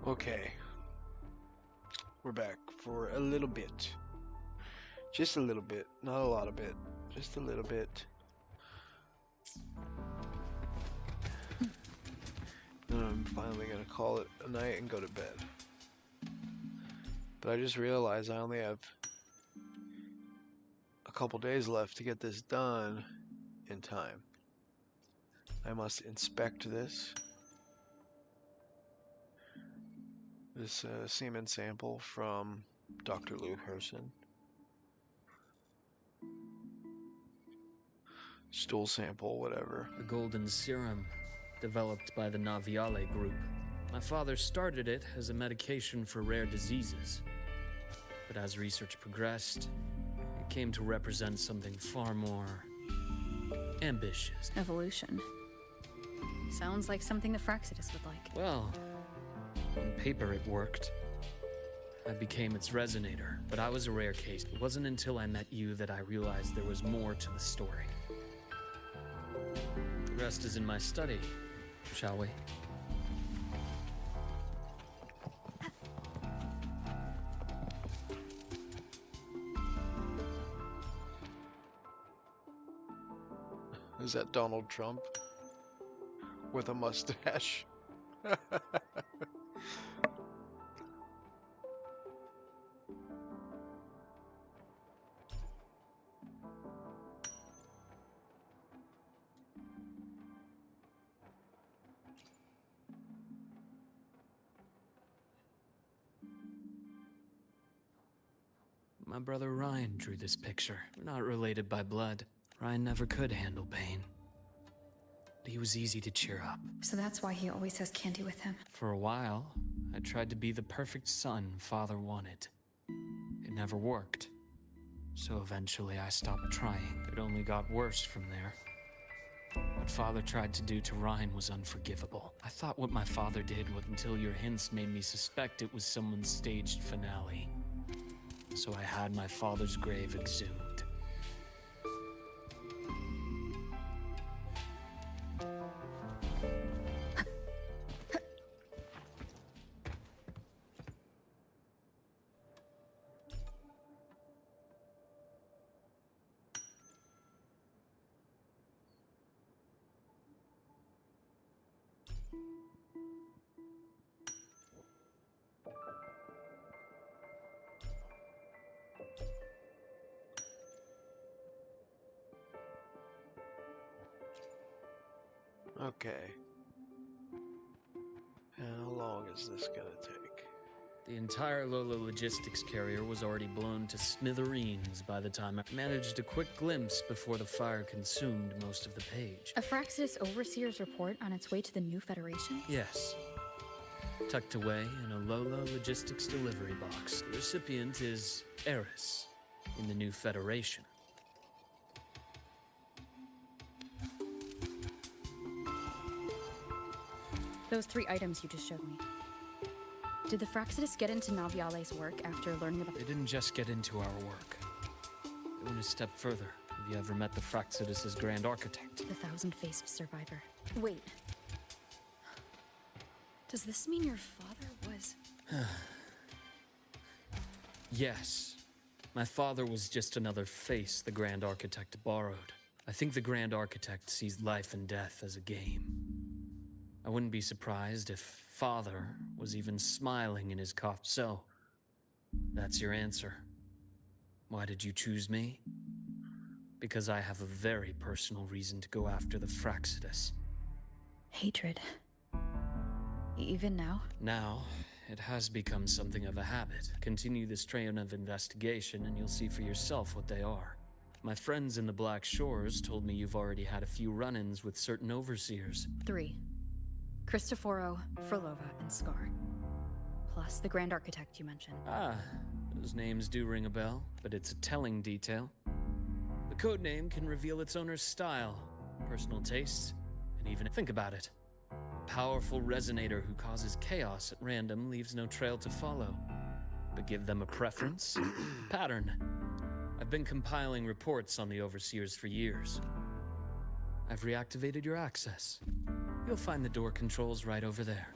Okay. We're back for a little bit. Just a little bit. Not a lot of bit. Just a little bit. And I'm finally gonna call it a night and go to bed. But I just realized I only have a couple days left to get this done in time. I must inspect this semen sample from Dr. Lou Herson. Stool sample, whatever. The golden serum, developed by the Naviale group. My father started it as a medication for rare diseases. But as research progressed, it came to represent something far more ambitious. Evolution. Sounds like something the Fraxidus would like. Well, on paper it worked. I became its resonator, but I was a rare case. It wasn't until I met you that I realized there was more to the story. The rest is in my study, shall we? Is that Donald Trump with a mustache? My brother Ryan drew this picture. We're not related by blood. Ryan never could handle pain. But he was easy to cheer up. So that's why he always has candy with him. For a while, I tried to be the perfect son Father wanted. It never worked. So eventually I stopped trying. It only got worse from there. What Father tried to do to Ryan was unforgivable. I thought what my father did until your hints made me suspect it was someone's staged finale. So I had my father's grave exhumed. Okay. How long is this gonna take? The entire Lola logistics carrier was already blown to smithereens by the time I managed a quick glimpse before the fire consumed most of the page. A Fraxidus Overseer's report on its way to the new Federation? Yes. Tucked away in a Lola logistics delivery box. The recipient is Eris in the new Federation. Those 3 items you just showed me. Did the Fraxidus get into Naviale's work after learning about— They didn't just get into our work. They went a step further. Have you ever met the Fraxidus's Grand Architect? The thousand-faced survivor. Wait. Does this mean your father was— Yes. My father was just another face the Grand Architect borrowed. I think the Grand Architect sees life and death as a game. I wouldn't be surprised if Father was even smiling in his cough. So, that's your answer. Why did you choose me? Because I have a very personal reason to go after the Fraxidus. hatred? Even now? Now, it has become something of a habit. Continue this train of investigation and you'll see for yourself what they are. My friends in the Black Shores told me you've already had a few run-ins with certain overseers. 3. Cristoforo, Frolova, and Scar. Plus the Grand Architect you mentioned. Ah, those names do ring a bell, but it's a telling detail. The codename can reveal its owner's style, personal tastes, and even— think about it. A powerful resonator who causes chaos at random leaves no trail to follow. But give them a preference, a pattern. I've been compiling reports on the Overseers for years. I've reactivated your access. You'll find the door controls right over there.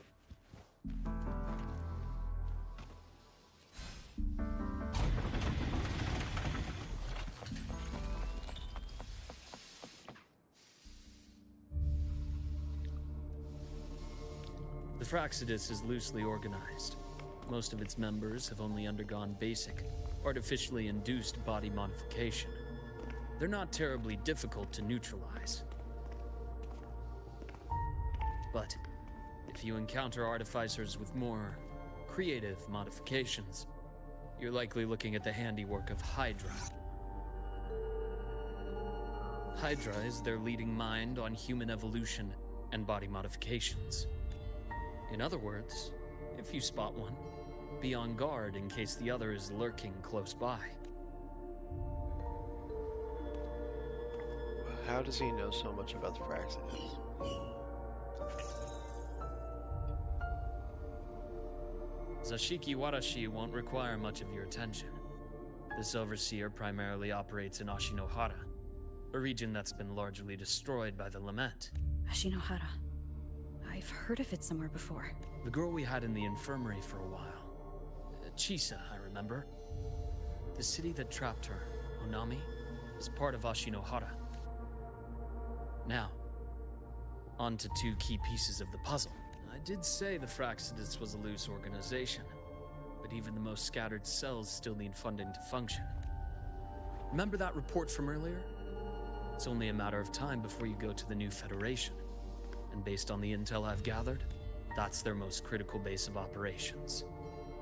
The Fraxidus is loosely organized. Most of its members have only undergone basic, artificially induced body modification. They're not terribly difficult to neutralize. But if you encounter artificers with more creative modifications, you're likely looking at the handiwork of Hydra. Hydra is their leading mind on human evolution and body modifications. In other words, if you spot one, be on guard in case the other is lurking close by. How does he know so much about the Fraxidus? Zashiki Warashi won't require much of your attention. This overseer primarily operates in Ashinohara, a region that's been largely destroyed by the Lament. Ashinohara. I've heard of it somewhere before. The girl we had in the infirmary for a while. Chisa, I remember. The city that trapped her, Onami, is part of Ashinohara. Now, on to two key pieces of the puzzle. I did say the Fraxidus was a loose organization, but even the most scattered cells still need funding to function. Remember that report from earlier? It's only a matter of time before you go to the new Federation. And based on the intel I've gathered, that's their most critical base of operations.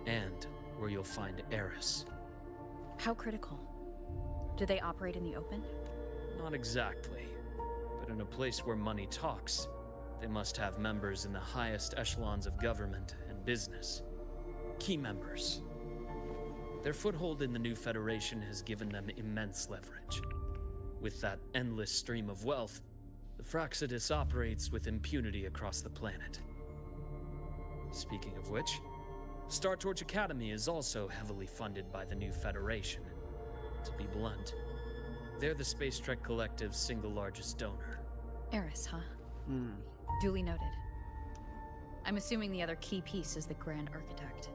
And where you'll find Eris. How critical? Do they operate in the open? Not exactly, but in a place where money talks, they must have members in the highest echelons of government and business. Key members. Their foothold in the new Federation has given them immense leverage. With that endless stream of wealth, the Fraxidus operates with impunity across the planet. Speaking of which, Star Torch Academy is also heavily funded by the new Federation. To be blunt, they're the Space Trek Collective's single largest donor. Eris, huh? Duly noted. I'm assuming the other key piece is the Grand Architect.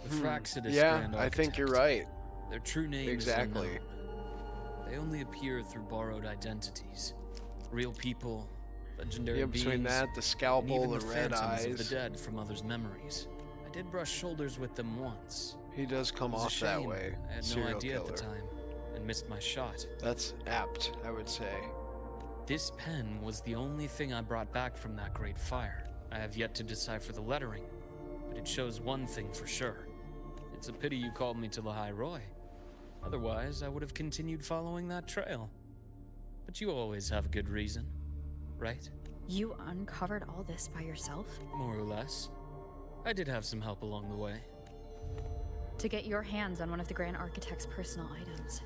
The Fraxidus Yeah, Grand Architect. I think you're right. Their true name Exactly. is unknown. They only appear through borrowed identities. Real people, legendary beings, between that, the and scalpel, even the red phantoms of eyes. the dead from others' memories. I did brush shoulders with them once. He does come It was a off that shame. way. I had no Serial idea killer. at the time, and missed my shot. That's apt, I would say. This pen was the only thing I brought back from that great fire. I have yet to decipher the lettering, but it shows one thing for sure. It's a pity you called me to the High Roy. Otherwise, I would have continued following that trail. But you always have a good reason, right? You uncovered all this by yourself? More or less. I did have some help along the way. To get your hands on one of the Grand Architect's personal items,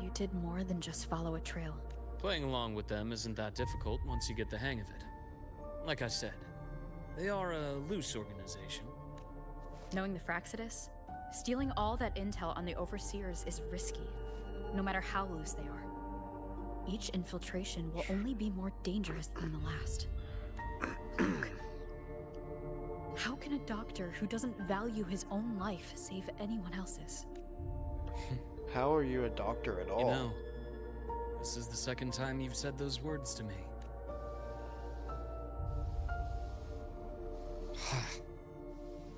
you did more than just follow a trail. Playing along with them isn't that difficult once you get the hang of it. Like I said, they are a loose organization. Knowing the Fraxidus, stealing all that intel on the Overseers is risky, no matter how loose they are. Each infiltration will only be more dangerous than the last. Look, how can a doctor who doesn't value his own life save anyone else's? How are you a doctor at all? You know, this is the second time you've said those words to me.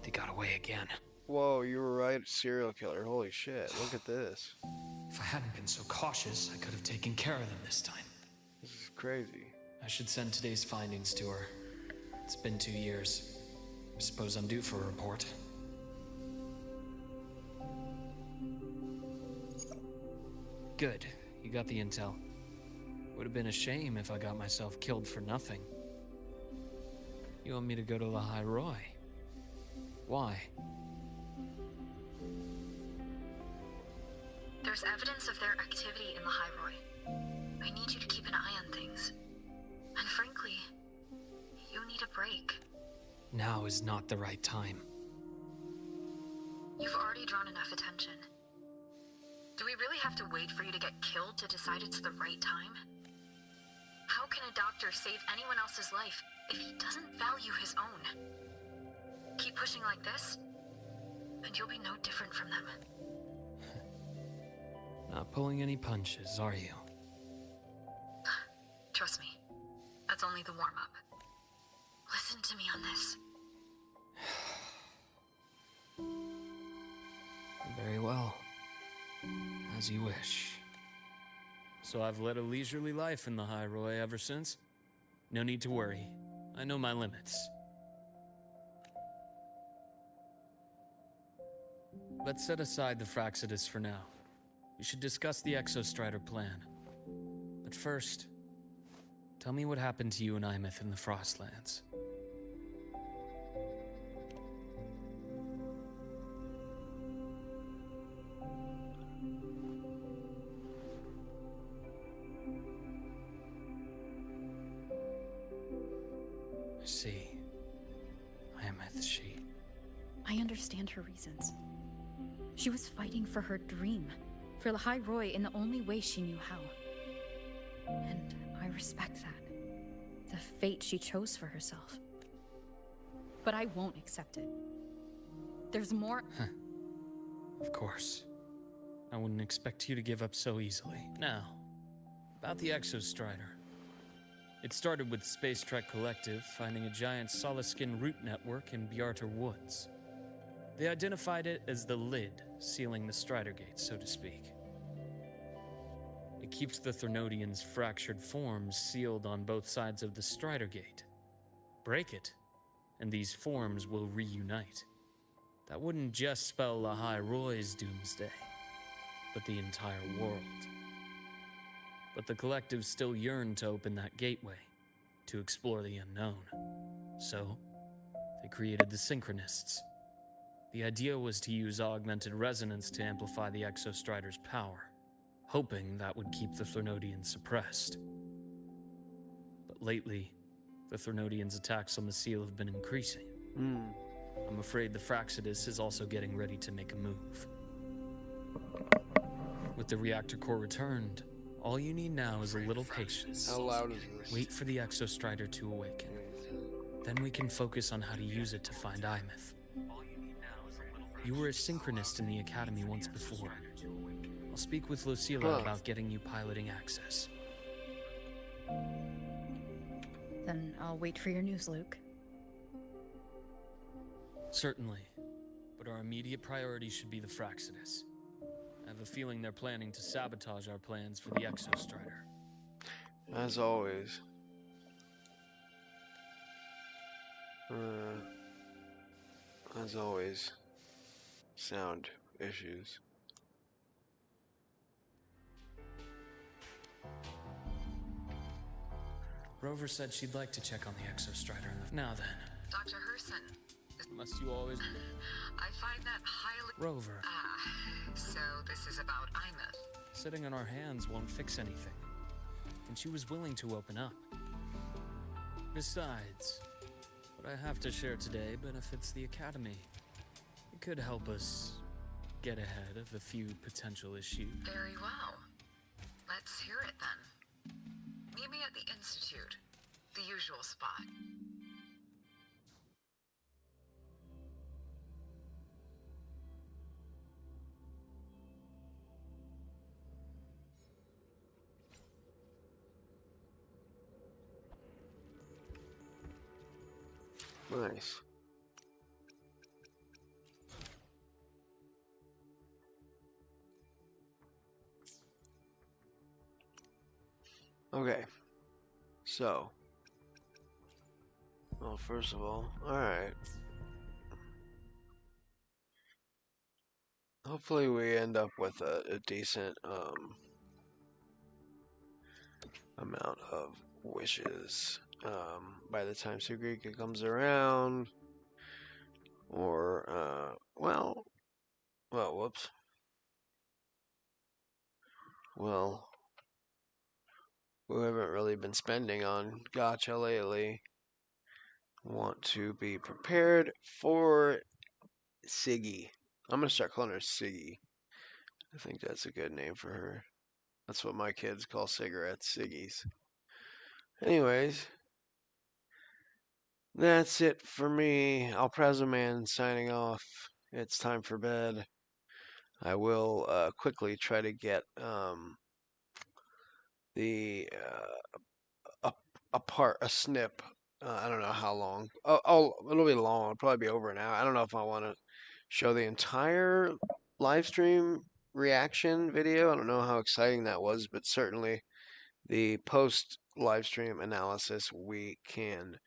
They got away again. Whoa, you were right, serial killer. Holy shit, look at this. If I hadn't been so cautious, I could have taken care of them this time. This is crazy. I should send today's findings to her. It's been 2 years. I suppose I'm due for a report. Good. You got the intel. Would have been a shame if I got myself killed for nothing. You want me to go to the High Roy? Why? There's evidence of their activity in the High Roy. I need you to keep an eye on things. And frankly, you need a break. Now is not the right time. You've already drawn enough attention. Do we really have to wait for you to get killed to decide it's the right time? How can a doctor save anyone else's life if he doesn't value his own? Keep pushing like this, and you'll be no different from them. Not pulling any punches, are you? Trust me, that's only the warm-up. to me on this. Very well. As you wish. So I've led a leisurely life in the High Roy ever since. No need to worry. I know my limits. Let's set aside the Fraxidus for now. We should discuss the Exostrider plan. But first, tell me what happened to you and Imeth in the Frostlands. I see. Imeth, she... I understand her reasons. She was fighting for her dream, for the High Roy in the only way she knew how. And I respect that. The fate she chose for herself. But I won't accept it. There's more... Of course. I wouldn't expect you to give up so easily. Now, about the Exostrider. It started with Space Trek Collective finding a giant Solaskin root network in Bjarter Woods. They identified it as the lid, sealing the Strider Gate, so to speak. It keeps the Threnodians' fractured forms sealed on both sides of the Strider Gate. Break it, and these forms will reunite. That wouldn't just spell the High Roy's doomsday, but the entire world. But the Collective still yearned to open that gateway, to explore the unknown. So, they created the Synchronists. The idea was to use augmented resonance to amplify the Exostrider's power, hoping that would keep the Threnodians suppressed. But lately, the Threnodians' attacks on the seal have been increasing. I'm afraid the Fraxidus is also getting ready to make a move. With the reactor core returned, all you need now is a little patience. How loud is this? Wait for the Exostrider to awaken. Then we can focus on how to use it to find Imeth. You were a synchronist in the Academy once before. I'll speak with Lucilla about getting you piloting access. Then I'll wait for your news, Luke. Certainly. But our immediate priority should be the Fraxidus. I have a feeling they're planning to sabotage our plans for the Exostrider. As always. As always. Sound issues. Rover said she'd like to check on the Exostrider in the... Now then. Dr. Herson. Must you always... I find that highly... Rover. So this is about Imeth. Sitting on our hands won't fix anything. And she was willing to open up. Besides, what I have to share today benefits the Academy. It could help us get ahead of a few potential issues. Very well. Let's hear it then. Meet me at the Institute. The usual spot. Nice. Okay. So. Well, first of all, alright. Hopefully we end up with a decent amount of wishes by the time Sugrika comes around, or well, whoops. Well, we haven't really been spending on gacha lately. Want to be prepared for Siggy. I'm gonna start calling her Siggy. I think that's a good name for her. That's what my kids call cigarettes, Siggies. Anyways, that's it for me. Alprezoman signing off. It's time for bed. I will quickly try to get a snip I don't know how long. Oh, it'll be long. It'll probably be over an hour. I don't know if I want to show the entire live stream reaction video. I don't know how exciting that was, but certainly the post live stream analysis we can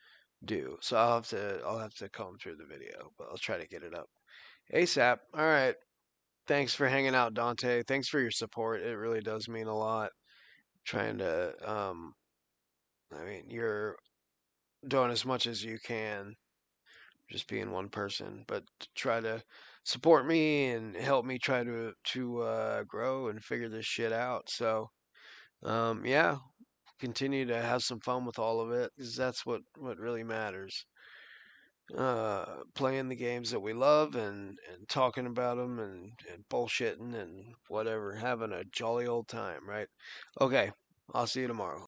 do. So I'll have to comb through the video, but I'll try to get it up ASAP. All right. Thanks for hanging out, Dante. Thanks for your support. It really does mean a lot. Trying to I mean, you're doing as much as you can, just being one person, but try to support me and help me try to grow and figure this shit out. So, yeah, continue to have some fun with all of it, because that's what really matters. Playing the games that we love and talking about them and bullshitting and whatever, having a jolly old time, right? Okay, I'll see you tomorrow.